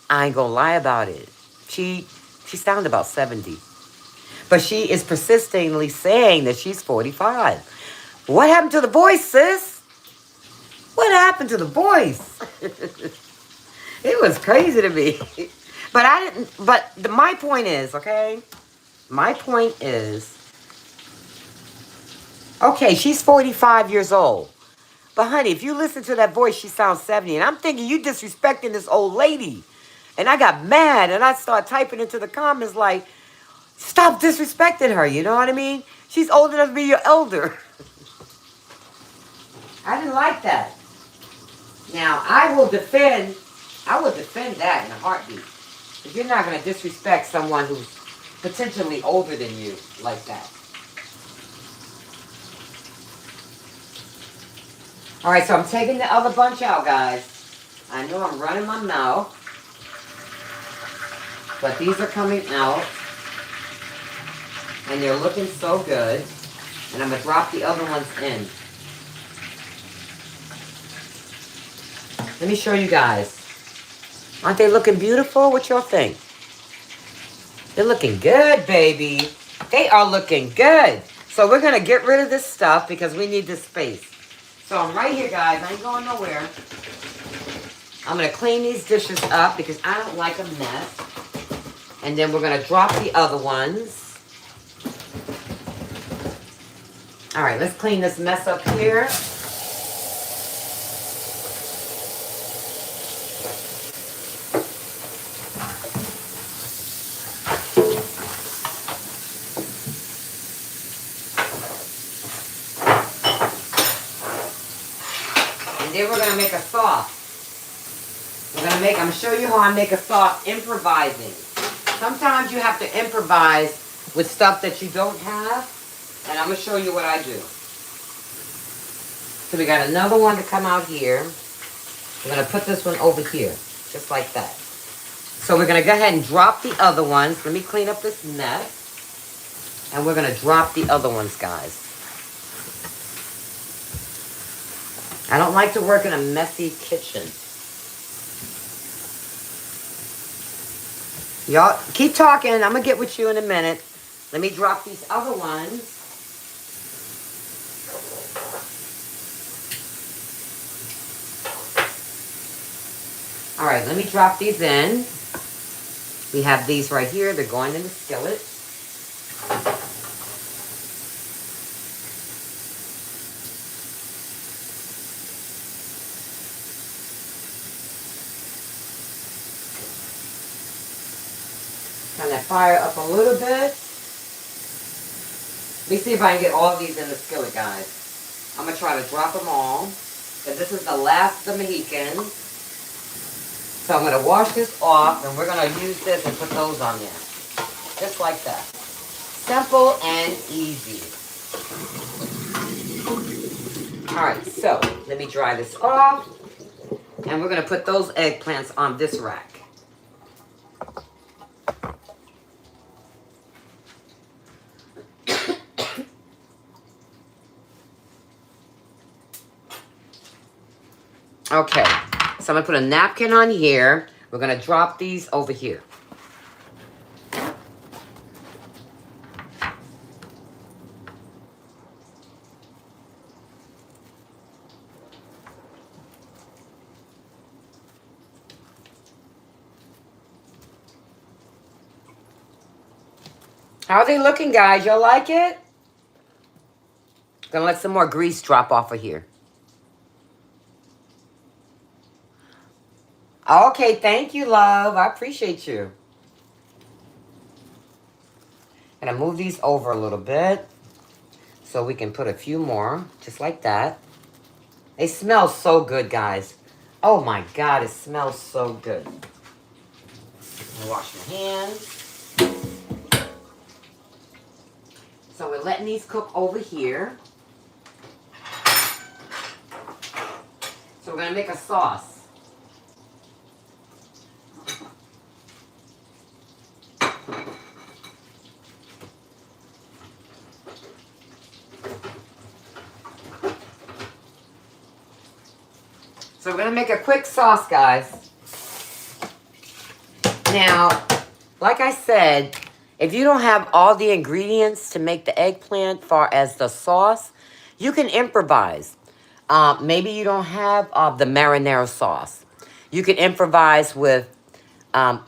I ain't gonna lie about it. She sounded about 70. But she is persistently saying that she's 45. What happened to the voice, sis? What happened to the voice? It was crazy to me. But my point is, okay? My point is, okay, she's 45 years old. But honey, if you listen to that voice, she sounds 70. And I'm thinking you disrespecting this old lady. And I got mad and I started typing into the comments like, stop disrespecting her, you know what I mean? She's old enough to be your elder. I didn't like that. Now, I will defend that in a heartbeat. If you're not going to disrespect someone who's potentially older than you like that. All right, so I'm taking the other bunch out, guys. I know I'm running my mouth, but these are coming out. And they're looking so good. And I'm going to drop the other ones in. Let me show you guys. Aren't they looking beautiful? What y'all think? They're looking good, baby. They are looking good. So we're going to get rid of this stuff because we need this space. So I'm right here, guys. I ain't going nowhere. I'm going to clean these dishes up because I don't like a mess. And then we're going to drop the other ones. All right, let's clean this mess up here. And then we're going to make a sauce. I'm going to show you how I make a sauce improvising. Sometimes you have to improvise with stuff that you don't have. And I'm going to show you what I do. So we got another one to come out here. We're going to put this one over here. Just like that. So we're going to go ahead and drop the other ones. Let me clean up this mess. And we're going to drop the other ones, guys. I don't like to work in a messy kitchen. Y'all, keep talking. I'm going to get with you in a minute. Let me drop these other ones. All right, let me drop these in. We have these right here. They're going in the skillet. Turn that fire up a little bit. Let me see if I can get all of these in the skillet, guys. I'm going to try to drop them all. Because this is the last of the Mohicans. So I'm going to wash this off, and we're going to use this and put those on there. Just like that. Simple and easy. All right, so let me dry this off. And we're going to put those eggplants on this rack. Okay, so I'm going to put a napkin on here. We're going to drop these over here. How are they looking, guys? Y'all like it? Gonna let some more grease drop off of here. Okay, thank you, love. I appreciate you. Gonna move these over a little bit so we can put a few more, just like that. They smell so good, guys. Oh my God, it smells so good. I'm wash my hands. So we're letting these cook over here. So we're gonna make a sauce. So we're going to make a quick sauce, guys. Now, like I said, if you don't have all the ingredients to make the eggplant far as the sauce, you can improvise. Maybe you don't have the marinara sauce. You can improvise with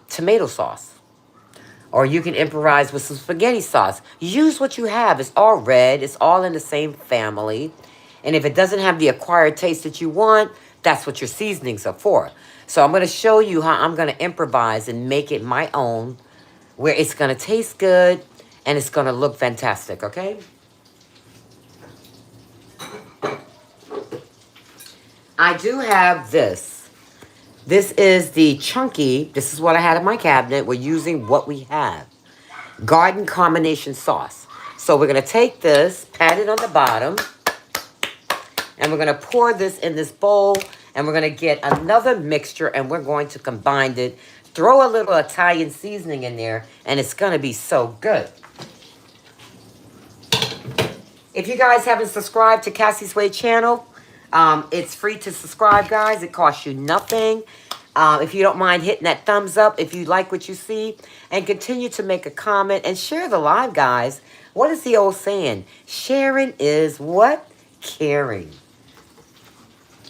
tomato sauce. Or you can improvise with some spaghetti sauce. Use what you have. It's all red. It's all in the same family. And if it doesn't have the acquired taste that you want, that's what your seasonings are for. So I'm going to show you how I'm going to improvise and make it my own, where it's going to taste good and it's going to look fantastic, okay? I do have this. This is the chunky. This is what I had in my cabinet. We're using what we have. Garden combination sauce. So we're going to take this, pat it on the bottom, and we're going to pour this in this bowl, and we're going to get another mixture, and we're going to combine it. Throw a little Italian seasoning in there, and it's going to be so good. If you guys haven't subscribed to Cassie's Way channel, it's free to subscribe, guys. It costs you nothing. If you don't mind hitting that thumbs up if you like what you see, and continue to make a comment and share the live, guys. What is the old saying? Sharing is what? Caring.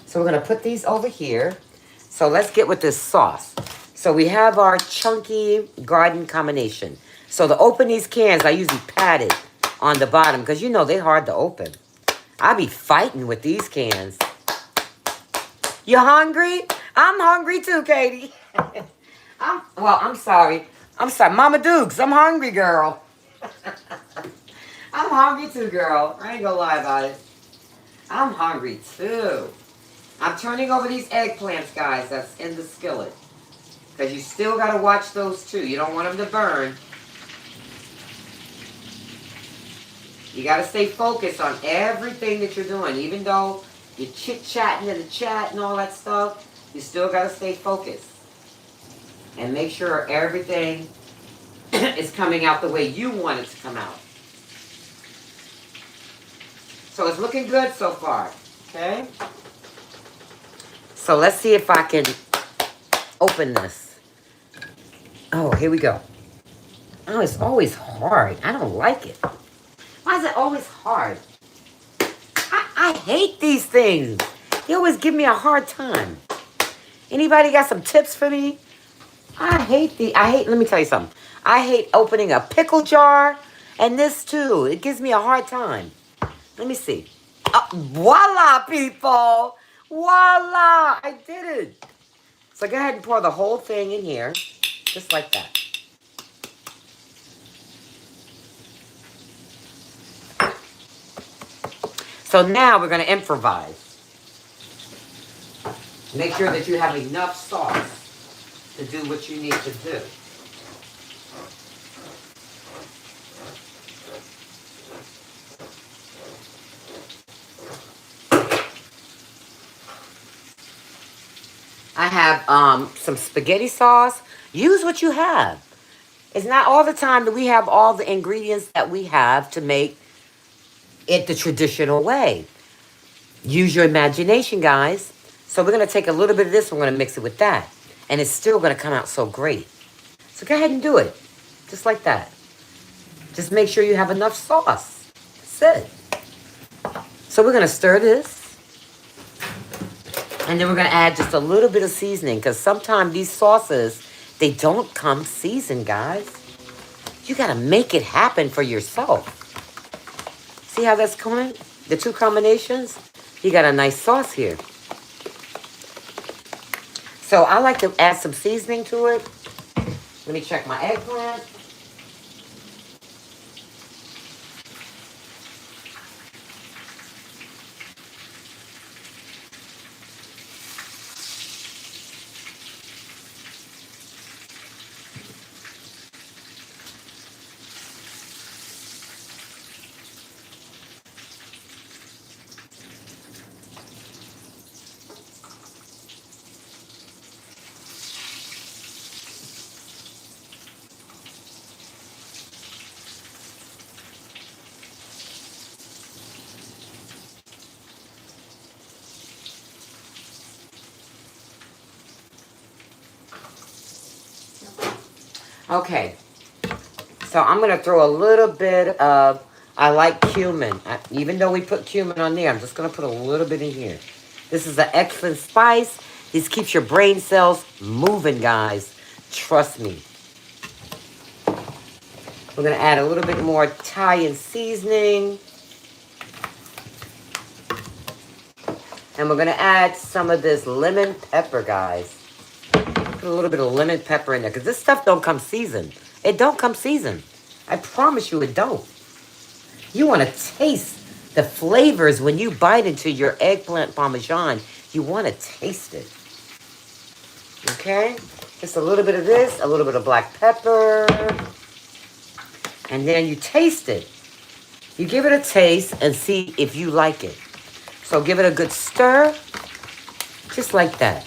So we're going to put these over here. So let's get with this sauce. So we have our chunky garden combination. So to open these cans, I usually pat it on the bottom because you know they're hard to open. I be fighting with these cans. You hungry? I'm hungry too, Katie. I'm sorry. I'm sorry. Mama Dukes, I'm hungry, girl. I'm hungry too, girl. I ain't gonna lie about it. I'm hungry too. I'm turning over these eggplants, guys, that's in the skillet. Because you still got to watch those too. You don't want them to burn. You got to stay focused on everything that you're doing. Even though you're chit-chatting in the chat and all that stuff, you still got to stay focused. And make sure everything is coming out the way you want it to come out. So it's looking good so far. Okay? So let's see if I can open this. Oh, here we go. Oh, it's always hard. I don't like it. Why is it always hard? I hate these things. They always give me a hard time. Anybody got some tips for me? Let me tell you something. I hate opening a pickle jar and this too. It gives me a hard time. Let me see. Voila, people. Voila. I did it. So go ahead and pour the whole thing in here. Just like that. So now we're going to improvise. Make sure that you have enough sauce to do what you need to do. I have some spaghetti sauce. Use what you have. It's not all the time that we have all the ingredients that we have to make it the traditional way. Use your imagination, guys. So we're going to take a little bit of this. We're going to mix it with that. And it's still going to come out so great. So go ahead and do it. Just like that. Just make sure you have enough sauce. That's it. So we're going to stir this. And then we're going to add just a little bit of seasoning. Because sometimes these sauces, they don't come seasoned, guys. You got to make it happen for yourself. See how that's coming? The two combinations? You got a nice sauce here. So I like to add some seasoning to it. Let me check my eggplant. Okay, so I'm going to throw a little bit of, I like cumin. Even though we put cumin on there, I'm just going to put a little bit in here. This is an excellent spice. This keeps your brain cells moving, guys. Trust me. We're going to add a little bit more Italian seasoning. And we're going to add some of this lemon pepper, guys. Put a little bit of lemon pepper in there. Because this stuff don't come seasoned. It don't come seasoned. I promise you it don't. You want to taste the flavors when you bite into your eggplant Parmesan. You want to taste it. Okay? Just a little bit of this. A little bit of black pepper. And then you taste it. You give it a taste and see if you like it. So give it a good stir. Just like that.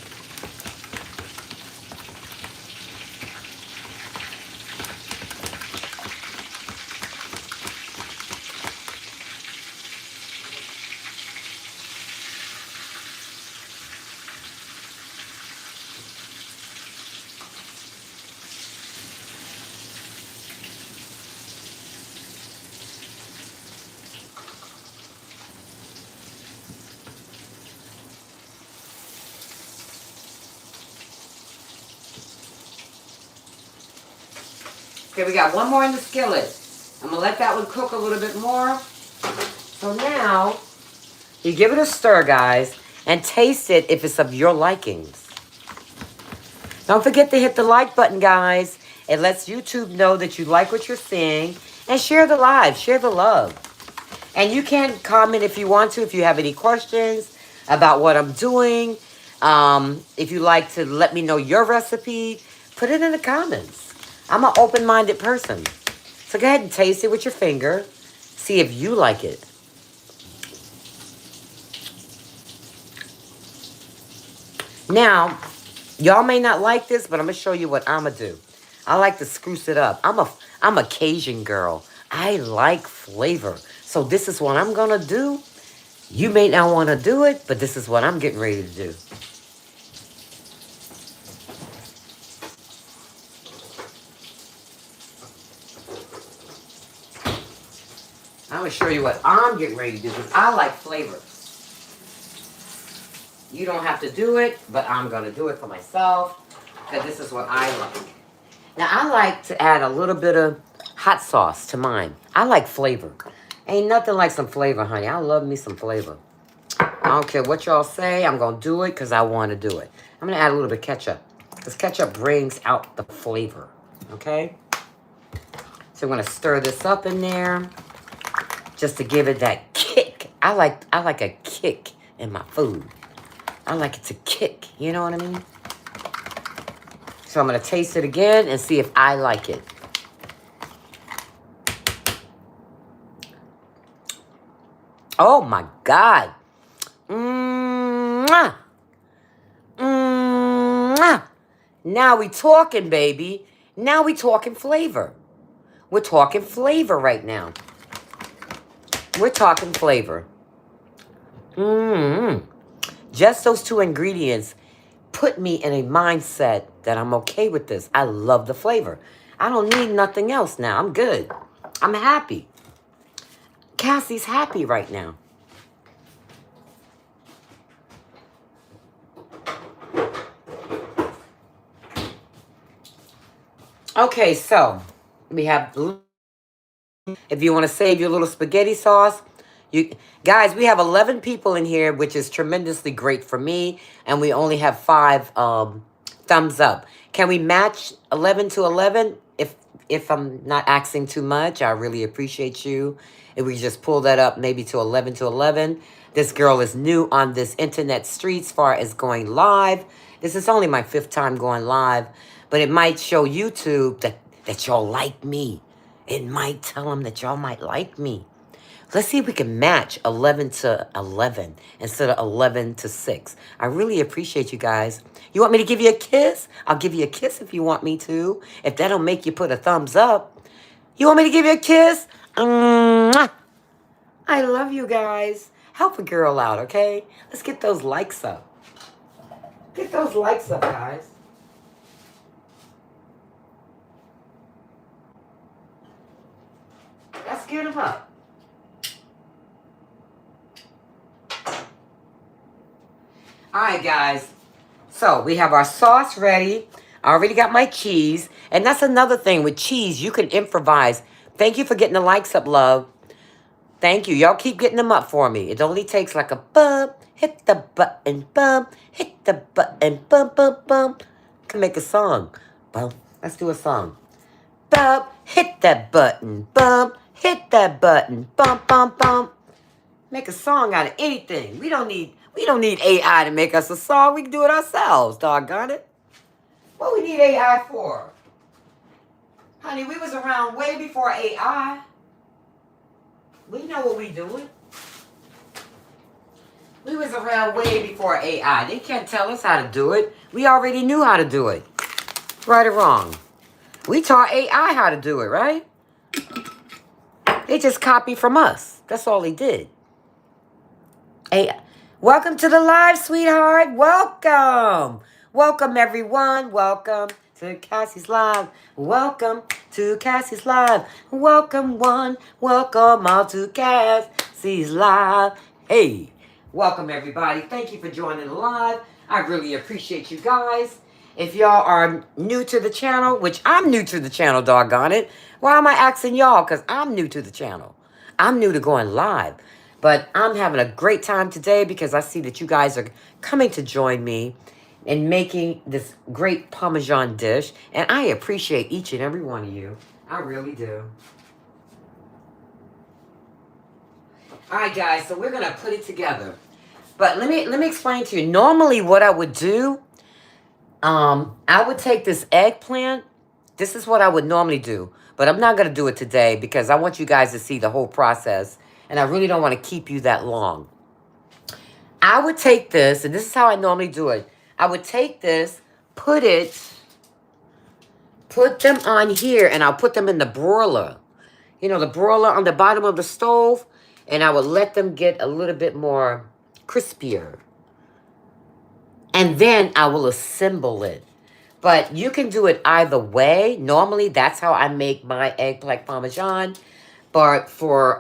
Okay, we got one more in the skillet. I'm going to let that one cook a little bit more. So now, you give it a stir, guys, and taste it if it's of your likings. Don't forget to hit the like button, guys. It lets YouTube know that you like what you're seeing. And share the live, share the love. And you can comment if you want to, if you have any questions about what I'm doing. If you like to let me know your recipe, put it in the comments. I'm an open-minded person. So go ahead and taste it with your finger. See if you like it. Now, y'all may not like this, but I'm going to show you what I'm going to do. I like to spruce it up. I'm a Cajun girl. I like flavor. So this is what I'm going to do. You may not want to do it, but this is what I'm getting ready to do. I'm going to show you what I'm getting ready to do because I like flavor. You don't have to do it, but I'm going to do it for myself because this is what I like. Now, I like to add a little bit of hot sauce to mine. I like flavor. Ain't nothing like some flavor, honey. I love me some flavor. I don't care what y'all say. I'm going to do it because I want to do it. I'm going to add a little bit of ketchup because ketchup brings out the flavor. Okay? So I'm going to stir this up in there just to give it that kick. I like a kick in my food. I like it to kick. You know what I mean? So I'm going to taste it again and see if I like it. Oh, my God. Mwah. Mwah. Now we talking, baby. Now we talking flavor. We're talking flavor right now. We're talking flavor. Just those two ingredients put me in a mindset that I'm okay with this. I love the flavor. I don't need nothing else now. I'm good. I'm happy. Cassie's happy right now. Okay, so we have, if you want to save your little spaghetti sauce, you guys, we have 11 people in here, which is tremendously great for me, and we only have 5 thumbs up. Can we match 11 to 11? If I'm not asking too much, I really appreciate you. If we just pull that up maybe to 11 to 11. This girl is new on this internet street as far as going live. This is only my 5th time going live, but it might show YouTube that y'all like me. It might tell them that y'all might like me. Let's see if we can match 11 to 11 instead of 11 to 6. I really appreciate you guys. You want me to give you a kiss? I'll give you a kiss if you want me to. If that'll make you put a thumbs up. You want me to give you a kiss? Mwah. I love you guys. Help a girl out, okay? Let's get those likes up. Get those likes up, guys. Let's get them up. All right, guys. So we have our sauce ready. I already got my cheese. And that's another thing. With cheese, you can improvise. Thank you for getting the likes up, love. Thank you. Y'all keep getting them up for me. It only takes like a bump. Hit the button, bump. Hit the button, bump, bump, bump. Can make a song. Bump. Let's do a song. Bump. Hit that button, bump. Hit that button, bump, bump, bump. Make a song out of anything. We don't need AI to make us a song. We can do it ourselves, doggone it. What we need AI for? Honey, we was around way before AI. We know what we doing. We was around way before AI. They can't tell us how to do it. We already knew how to do it. Right or wrong. We taught AI how to do it, right? They just copied from us. That's all they did. AI. Welcome to the live, sweetheart. Welcome. Welcome, everyone. Welcome to Cassie's Live. Welcome to Cassie's Live. Welcome, one. Welcome all to Cassie's Live. Hey. Welcome, everybody. Thank you for joining the live. I really appreciate you guys. If y'all are new to the channel, which I'm new to the channel, doggone it, why am I asking y'all? Because I'm new to the channel. I'm new to going live. But I'm having a great time today because I see that you guys are coming to join me in making this great Parmesan dish. And I appreciate each and every one of you. I really do. All right, guys, so we're going to put it together. But let me explain to you. Normally what I would do, I would take this eggplant. This is what I would normally do. But I'm not going to do it today because I want you guys to see the whole process. And I really don't want to keep you that long. I would take this, and this is how I normally do it. I would take this, put them on here, and I'll put them in the broiler. You know, the broiler on the bottom of the stove. And I would let them get a little bit more crispier. And then I will assemble it. But you can do it either way. Normally, that's how I make my eggplant Parmesan. But for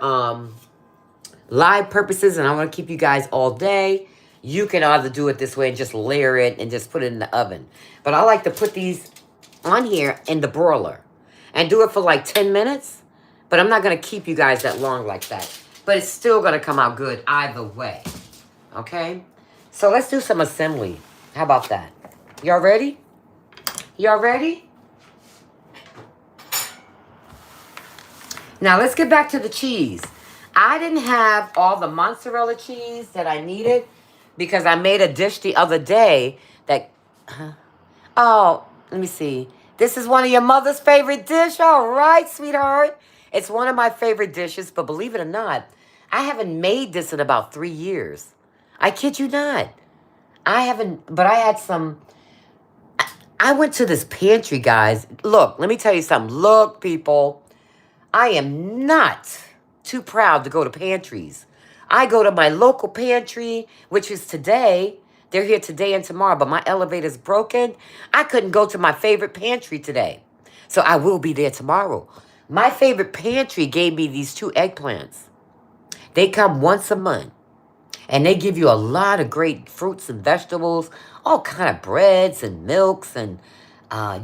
live purposes, and I want to keep you guys all day, you can either do it this way and just layer it and just put it in the oven. But I like to put these on here in the broiler and do it for like 10 minutes. But I'm not going to keep you guys that long like that. But it's still going to come out good either way. Okay? So let's do some assembly. How about that? Y'all ready? Y'all ready? Now let's get back to the cheese. I didn't have all the mozzarella cheese that I needed because I made a dish the other day that... Oh, let me see. This is one of your mother's favorite dish. All right, sweetheart. It's one of my favorite dishes, but believe it or not, I haven't made this in about 3 years. I kid you not. I haven't, but I had some... I went to this pantry, guys. Look, let me tell you something. Look, people, I am not too proud to go to pantries. I go to my local pantry, which is today. They're here today and tomorrow, but my elevator's broken. I couldn't go to my favorite pantry today. So I will be there tomorrow. My favorite pantry gave me these 2 eggplants. They come once a month. And they give you a lot of great fruits and vegetables, all kind of breads and milks, and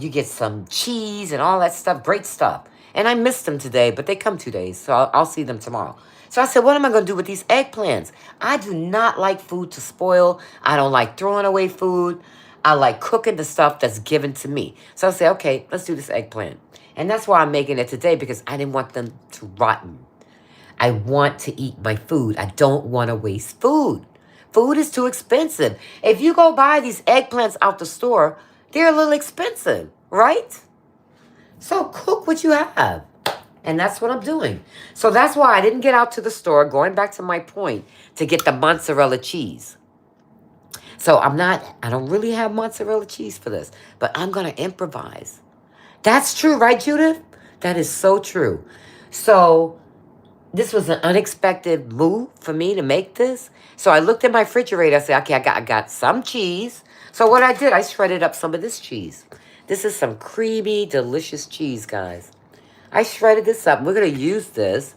you get some cheese and all that stuff, great stuff. And I missed them today, but they come 2 days, so I'll see them tomorrow. So I said, what am I going to do with these eggplants? I do not like food to spoil. I don't like throwing away food. I like cooking the stuff that's given to me. So I said, okay, let's do this eggplant. And that's why I'm making it today, because I didn't want them to rotten. I want to eat my food. I don't want to waste food. Food is too expensive. If you go buy these eggplants out the store, they're a little expensive, right? So cook what you have. And that's what I'm doing. So that's why I didn't get out to the store, going back to my point, to get the mozzarella cheese. So I don't really have mozzarella cheese for this, but I'm going to improvise. That's true, right, Judith? That is so true. So this was an unexpected move for me to make this. So I looked at my refrigerator. I said, okay, I got some cheese. So what I did, I shredded up some of this cheese. This is some creamy, delicious cheese, guys. I shredded this up. We're going to use this.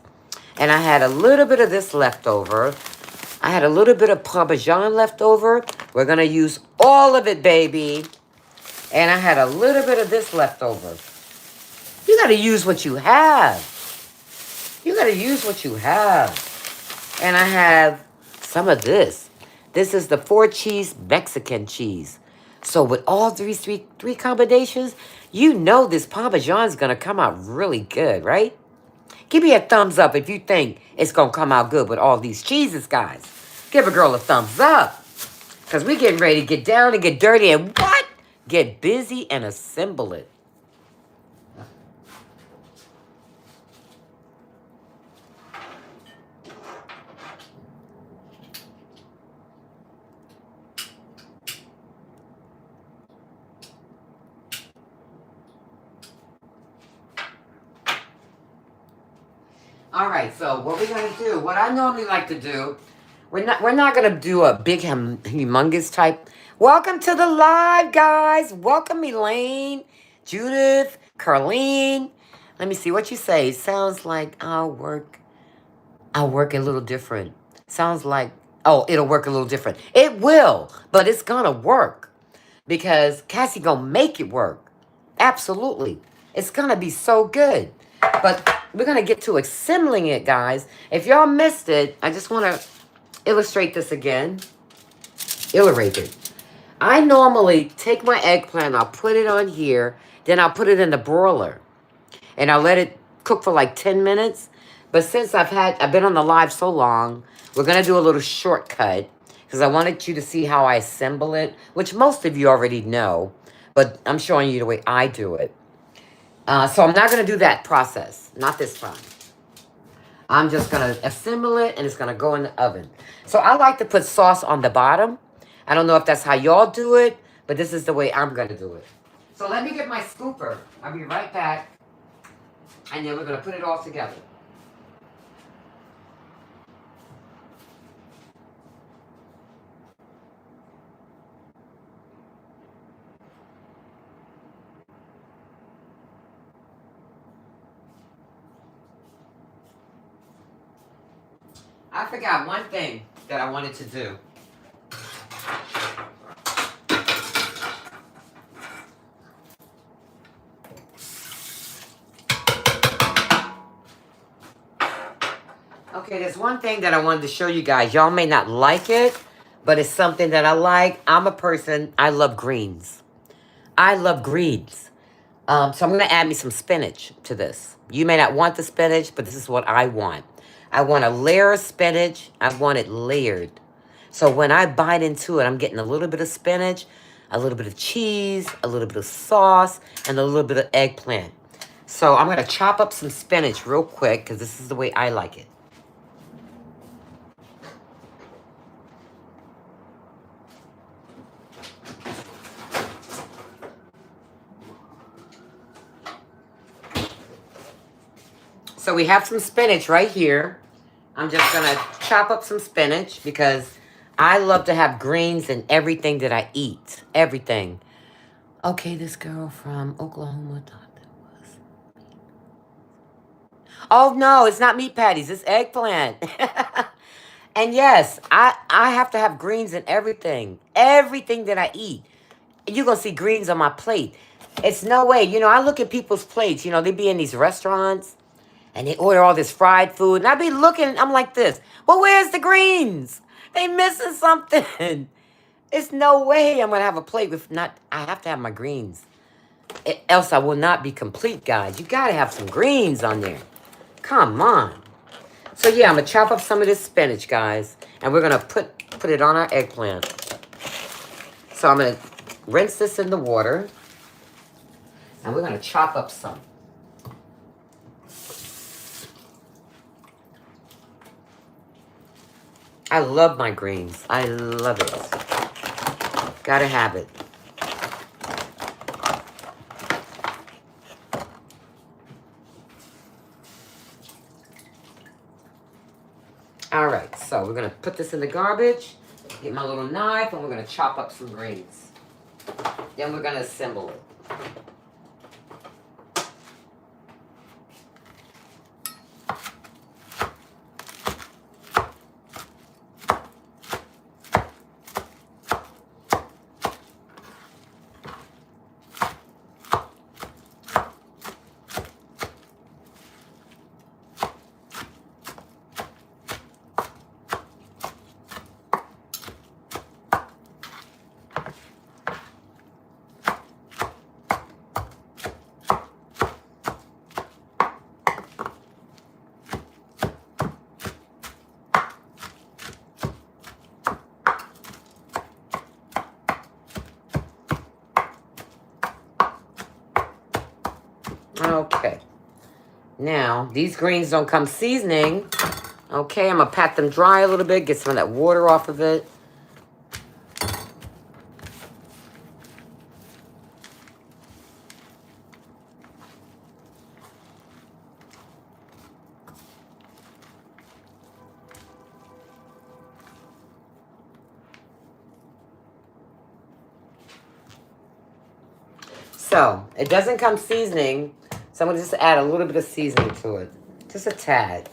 And I had a little bit of this left over. I had a little bit of Parmesan left over. We're going to use all of it, baby. And I had a little bit of this left over. You got to use what you have. You got to use what you have. And I have some of this. This is the 4-cheese Mexican cheese. So with all three combinations, you know this Parmesan is going to come out really good, right? Give me a thumbs up if you think it's going to come out good with all these cheeses, guys. Give a girl a thumbs up. Because we're getting ready to get down and get dirty and what? Get busy and assemble it. All right, so what we're gonna do, what I normally like to do, we're not gonna do a big humongous type. Welcome to the live, guys. Welcome, Elaine, Judith, Carlene. Let me see what you say. It sounds like I'll work a little different. Sounds like, oh, it'll work a little different. It will, but it's gonna work. because Cassie gonna make it work. Absolutely. It's gonna be so good. But we're gonna get to assembling it, guys. If y'all missed it, I just wanna illustrate this again. Illustrate it. I normally take my eggplant, I'll put it on here, then I'll put it in the broiler. And I'll let it cook for like 10 minutes. But since I've been on the live so long, we're gonna do a little shortcut because I wanted you to see how I assemble it, which most of you already know, but I'm showing you the way I do it. So I'm not gonna do that process, not this time. I'm just gonna assemble it and it's gonna go in the oven. So I like to put sauce on the bottom. I don't know if that's how y'all do it, but this is the way I'm gonna do it. So let me get my scooper. I'll be right back. And then we're gonna put it all together. I forgot one thing that I wanted to do. Okay, there's one thing that I wanted to show you guys. Y'all may not like it, but it's something that I like. I'm a person, I love greens. I love greens. So I'm going to add me some spinach to this. You may not want the spinach, but this is what I want. I want a layer of spinach. I want it layered. So when I bite into it, I'm getting a little bit of spinach, a little bit of cheese, a little bit of sauce, and a little bit of eggplant. So I'm going to chop up some spinach real quick because this is the way I like it. So we have some spinach right here. I'm just going to chop up some spinach because I love to have greens in everything that I eat. Everything. Okay, this girl from Oklahoma thought that was... Oh, no, it's not meat patties. It's eggplant. And yes, I have to have greens in everything. Everything that I eat. You're going to see greens on my plate. It's no way. You know, I look at people's plates. You know, they be in these restaurants. And they order all this fried food. And I be looking, I'm like this. Well, where's the greens? They missing something. It's no way I'm going to have a plate with not... I have to have my greens. Else I will not be complete, guys. You got to have some greens on there. Come on. So, yeah, I'm going to chop up some of this spinach, guys. And we're going to put it on our eggplant. So I'm going to rinse this in the water. And we're going to chop up some. I love my greens. I love it. Gotta have it. All right, so we're gonna put this in the garbage, get my little knife, and we're gonna chop up some greens. Then we're gonna assemble it. Okay. Now, these greens don't come seasoning. Okay, I'm going to pat them dry a little bit, get some of that water off of it. So, it doesn't come seasoning, so I'm going to just add a little bit of seasoning to it. Just a tad.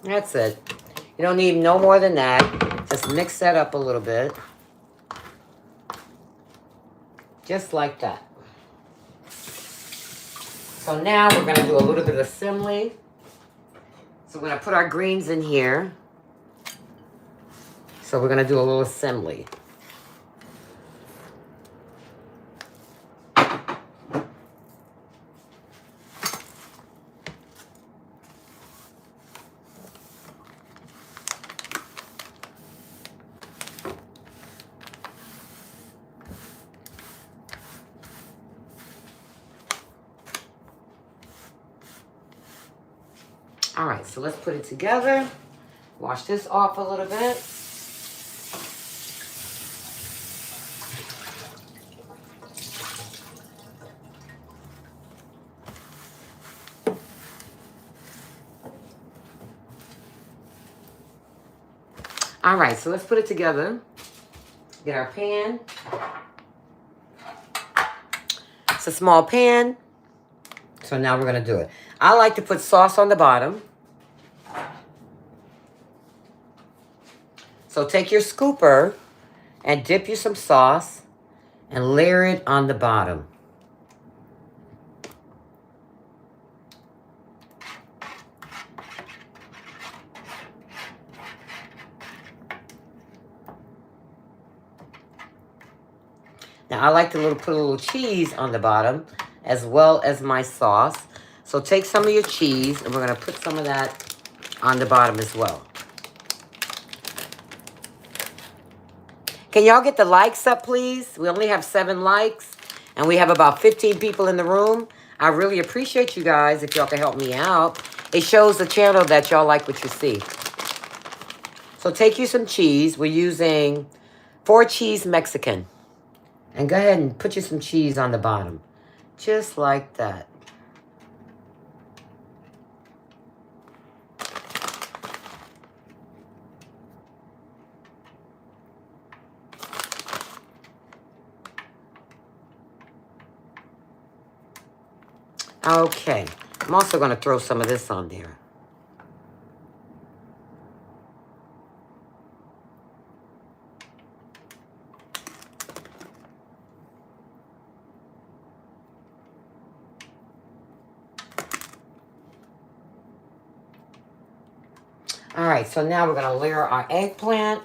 That's it. You don't need no more than that. Just mix that up a little bit. Just like that. So now we're going to do a little bit of assembly. So we're going to put our greens in here. So we're going to do a little assembly. All right, so let's put it together. Wash this off a little bit. All right, so let's put it together. Get our pan. It's a small pan. So now we're going to do it. I like to put sauce on the bottom. So take your scooper and dip you some sauce and layer it on the bottom. Now I like to put a little cheese on the bottom as well as my sauce. So take some of your cheese and we're going to put some of that on the bottom as well. Can y'all get the likes up, please? We only have 7 likes, and we have about 15 people in the room. I really appreciate you guys if y'all can help me out. It shows the channel that y'all like what you see. So take you some cheese. We're using 4 cheese Mexican. And go ahead and put you some cheese on the bottom. Just like that. Okay, I'm also going to throw some of this on there. All right, so now we're going to layer our eggplant.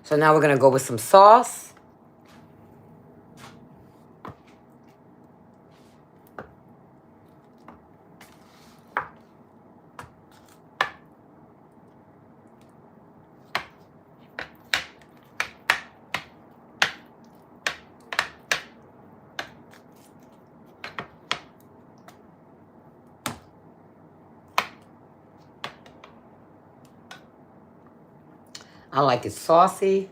So now we're going to go with some sauce. I like it saucy.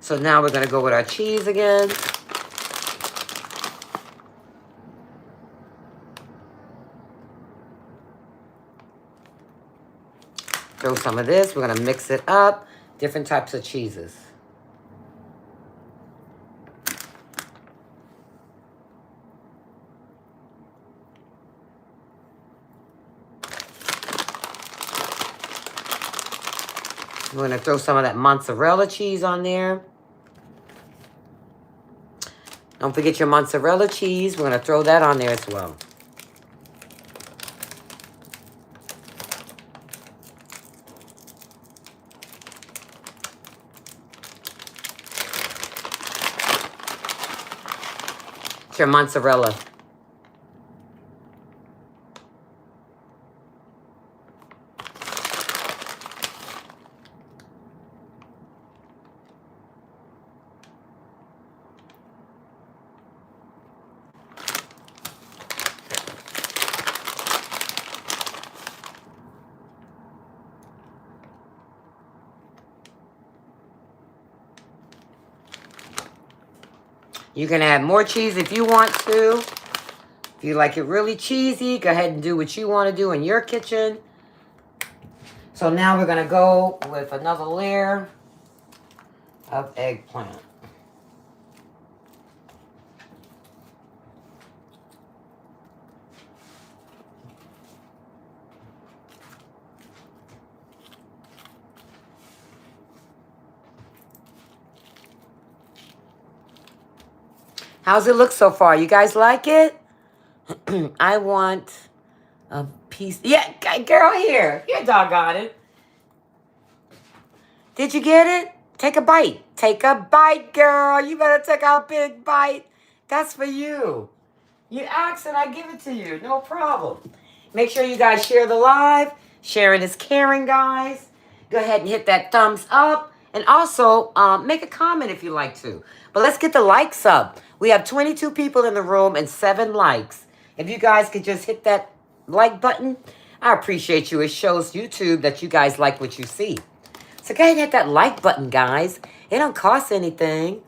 So now we're going to go with our cheese again. Throw some of this. We're going to mix it up. Different types of cheeses. We're going to throw some of that mozzarella cheese on there. Don't forget your mozzarella cheese. We're going to throw that on there as well. It's your mozzarella. You can add more cheese if you want to. If you like it really cheesy, go ahead and do what you want to do in your kitchen. So now we're going to go with another layer of eggplant. How's it look so far? You guys like it? I want a piece. Yeah, girl, here. Here, doggone it. Did you get it? Take a bite. Take a bite, girl. You better take a big bite. That's for you. You asked and I give it to you. No problem. Make sure you guys share the live. Sharing is caring, guys. Go ahead and hit that thumbs up. And also, make a comment if you like to. But let's get the likes up. We have 22 people in the room and 7 likes. If you guys could just hit that like button, I appreciate you. It shows YouTube that you guys like what you see. So go ahead and hit that like button, guys. It don't cost anything.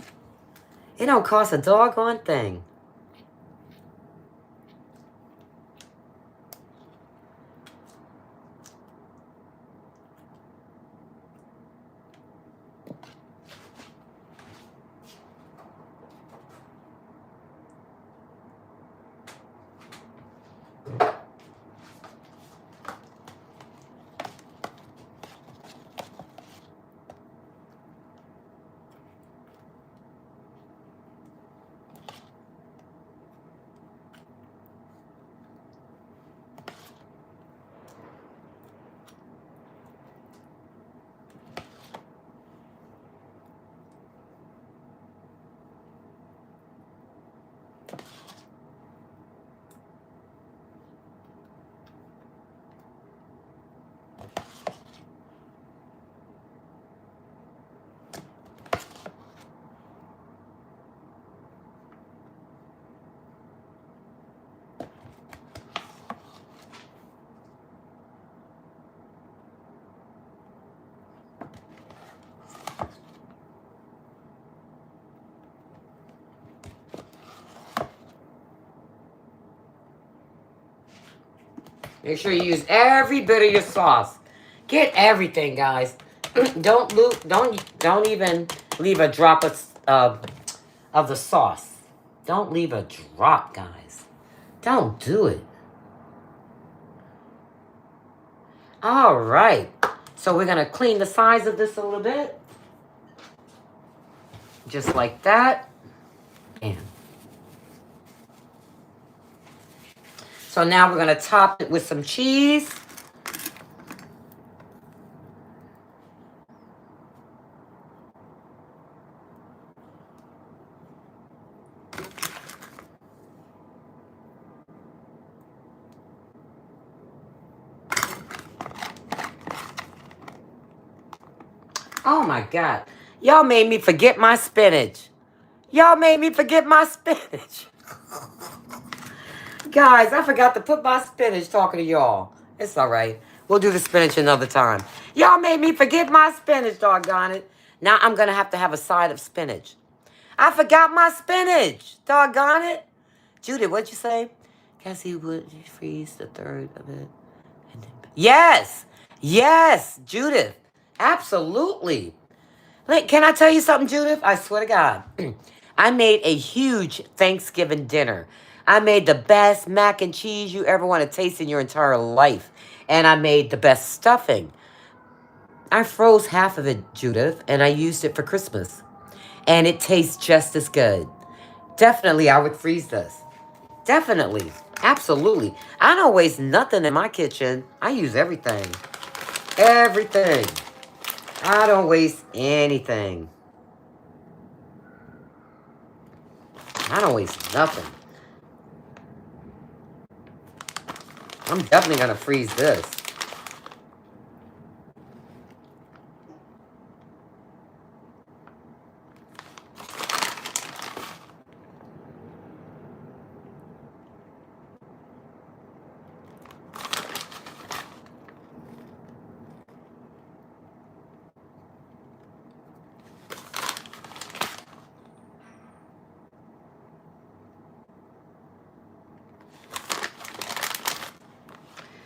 It don't cost a doggone thing. Make sure you use every bit of your sauce. Get everything, guys. Don't even leave a drop of the sauce. Don't leave a drop, guys. Don't do it. All right. So we're gonna clean the sides of this a little bit, just like that. And so now we're gonna top it with some cheese. Oh my God. Y'all made me forget my spinach. Y'all made me forget my spinach. Guys, I forgot to put my spinach talking to y'all. It's all right. We'll do the spinach another time. Y'all made me forget my spinach, doggone it. Now I'm going to have a side of spinach. I forgot my spinach, doggone it. Judith, what'd you say? Cassie, would you freeze the third of it? Yes. Yes, Judith. Absolutely. Can I tell you something, Judith? I swear to God. I made a huge Thanksgiving dinner. I made the best mac and cheese you ever want to taste in your entire life. And I made the best stuffing. I froze half of it, Judith, and I used it for Christmas. And it tastes just as good. Definitely, I would freeze this. Definitely. Absolutely. I don't waste nothing in my kitchen. I use everything. Everything. I don't waste anything. I don't waste nothing. I'm definitely going to freeze this.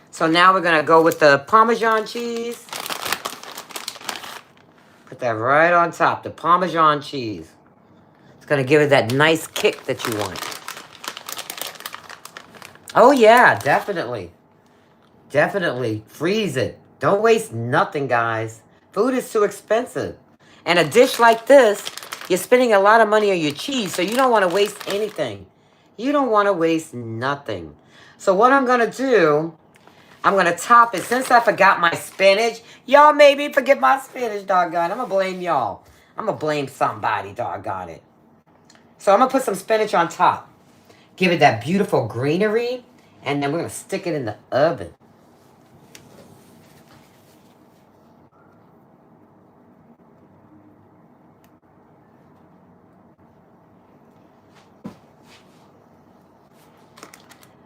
So now we're going to go with the Parmesan cheese. Put that right on top. The Parmesan cheese. It's going to give it that nice kick that you want. Oh, yeah, definitely. Definitely. Freeze it. Don't waste nothing, guys. Food is too expensive. And a dish like this, you're spending a lot of money on your cheese, so you don't want to waste anything. You don't want to waste nothing. So what I'm going to do, I'm going to top it. Since I forgot my spinach, y'all made me forget my spinach, doggone. I'm going to blame y'all. I'm going to blame somebody, doggone it. So I'm going to put some spinach on top. Give it that beautiful greenery. And then we're going to stick it in the oven.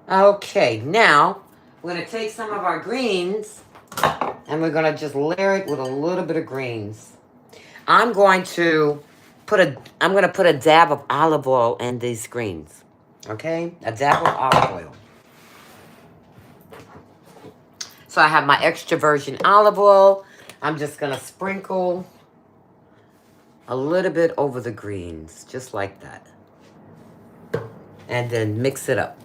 Okay, now we're going to take some of our greens and we're going to just layer it with a little bit of greens. I'm going to put a dab of olive oil in these greens. Okay? A dab of olive oil. So I have my extra virgin olive oil. I'm just going to sprinkle a little bit over the greens, just like that. And then mix it up.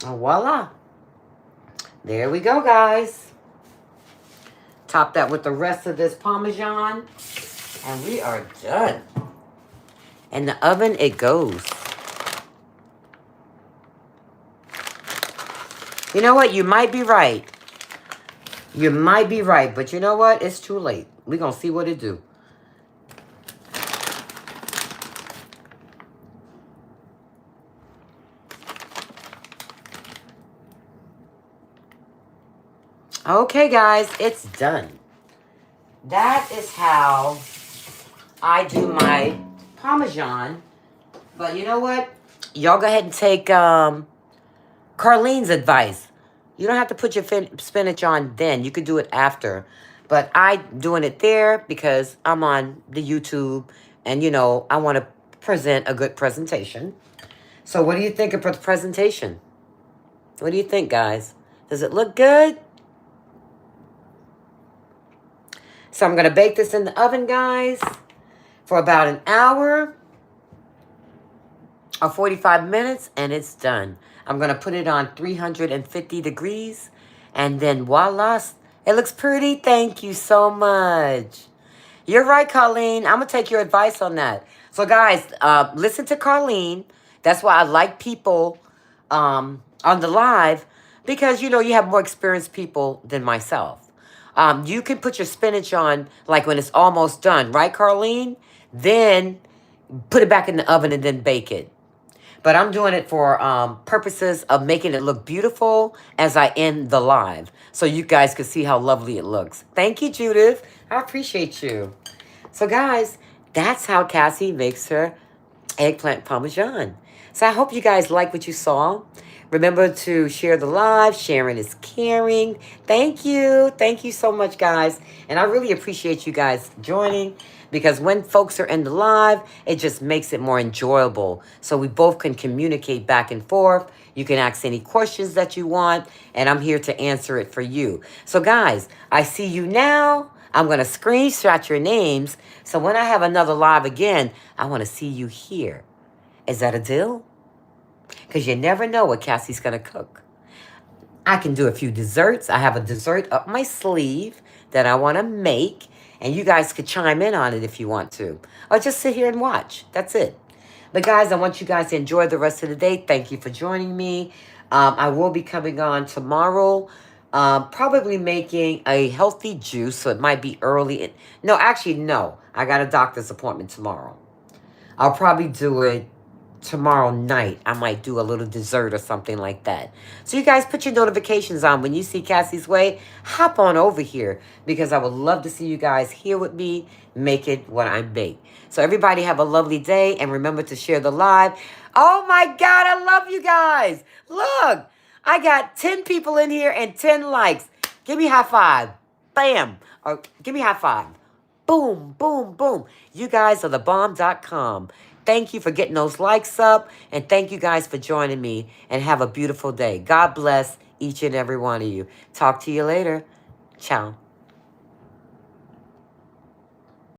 And voila. There we go, guys. Top that with the rest of this Parmesan. And we are done. In the oven it goes. You know what? You might be right. You might be right. But you know what? It's too late. We're going to see what it do. Okay, guys, it's done. That is how I do my Parmesan. But you know what? Y'all go ahead and take Carlene's advice. You don't have to put your spinach on then. You could do it after. But I doing it there because I'm on the YouTube. And, you know, I want to present a good presentation. So what do you think of the presentation? What do you think, guys? Does it look good? So I'm going to bake this in the oven, guys, for about an hour or 45 minutes, and it's done. I'm going to put it on 350 degrees, and then voila, it looks pretty. Thank you so much. You're right, Colleen. I'm going to take your advice on that. So, guys, listen to Colleen. That's why I like people on the live, because, you know, you have more experienced people than myself. You can put your spinach on like when it's almost done, right, Carlene? Then put it back in the oven and then bake it. But I'm doing it for purposes of making it look beautiful as I end the live. So you guys can see how lovely it looks. Thank you, Judith. I appreciate you. So guys, that's how Cassie makes her eggplant Parmesan. So I hope you guys like what you saw. Remember to share the live. Sharing is caring. Thank you. Thank you so much, guys. And I really appreciate you guys joining, because when folks are in the live, it just makes it more enjoyable. So we both can communicate back and forth. You can ask any questions that you want, and I'm here to answer it for you. So guys, I see you now. I'm going to screenshot your names. So when I have another live again, I want to see you here. Is that a deal? Because you never know what Cassie's going to cook. I can do a few desserts. I have a dessert up my sleeve that I want to make. And you guys could chime in on it if you want to. Or just sit here and watch. That's it. But guys, I want you guys to enjoy the rest of the day. Thank you for joining me. I will be coming on tomorrow, probably making a healthy juice, so it might be early. No, actually, no. I got a doctor's appointment tomorrow. I'll probably do it tomorrow night. I might do a little dessert or something like that. So you guys put your notifications on. When you see Cassie's Way, hop on over here because I would love to see you guys here with me, make it what I make. So everybody have a lovely day and remember to share the live. Oh my God, I love you guys. Look, I got 10 people in here and 10 likes. Give me a high five. Bam. Or give me a high five. Boom, boom, boom. You guys are thebomb.com. Thank you for getting those likes up. And thank you guys for joining me. And have a beautiful day. God bless each and every one of you. Talk to you later. Ciao.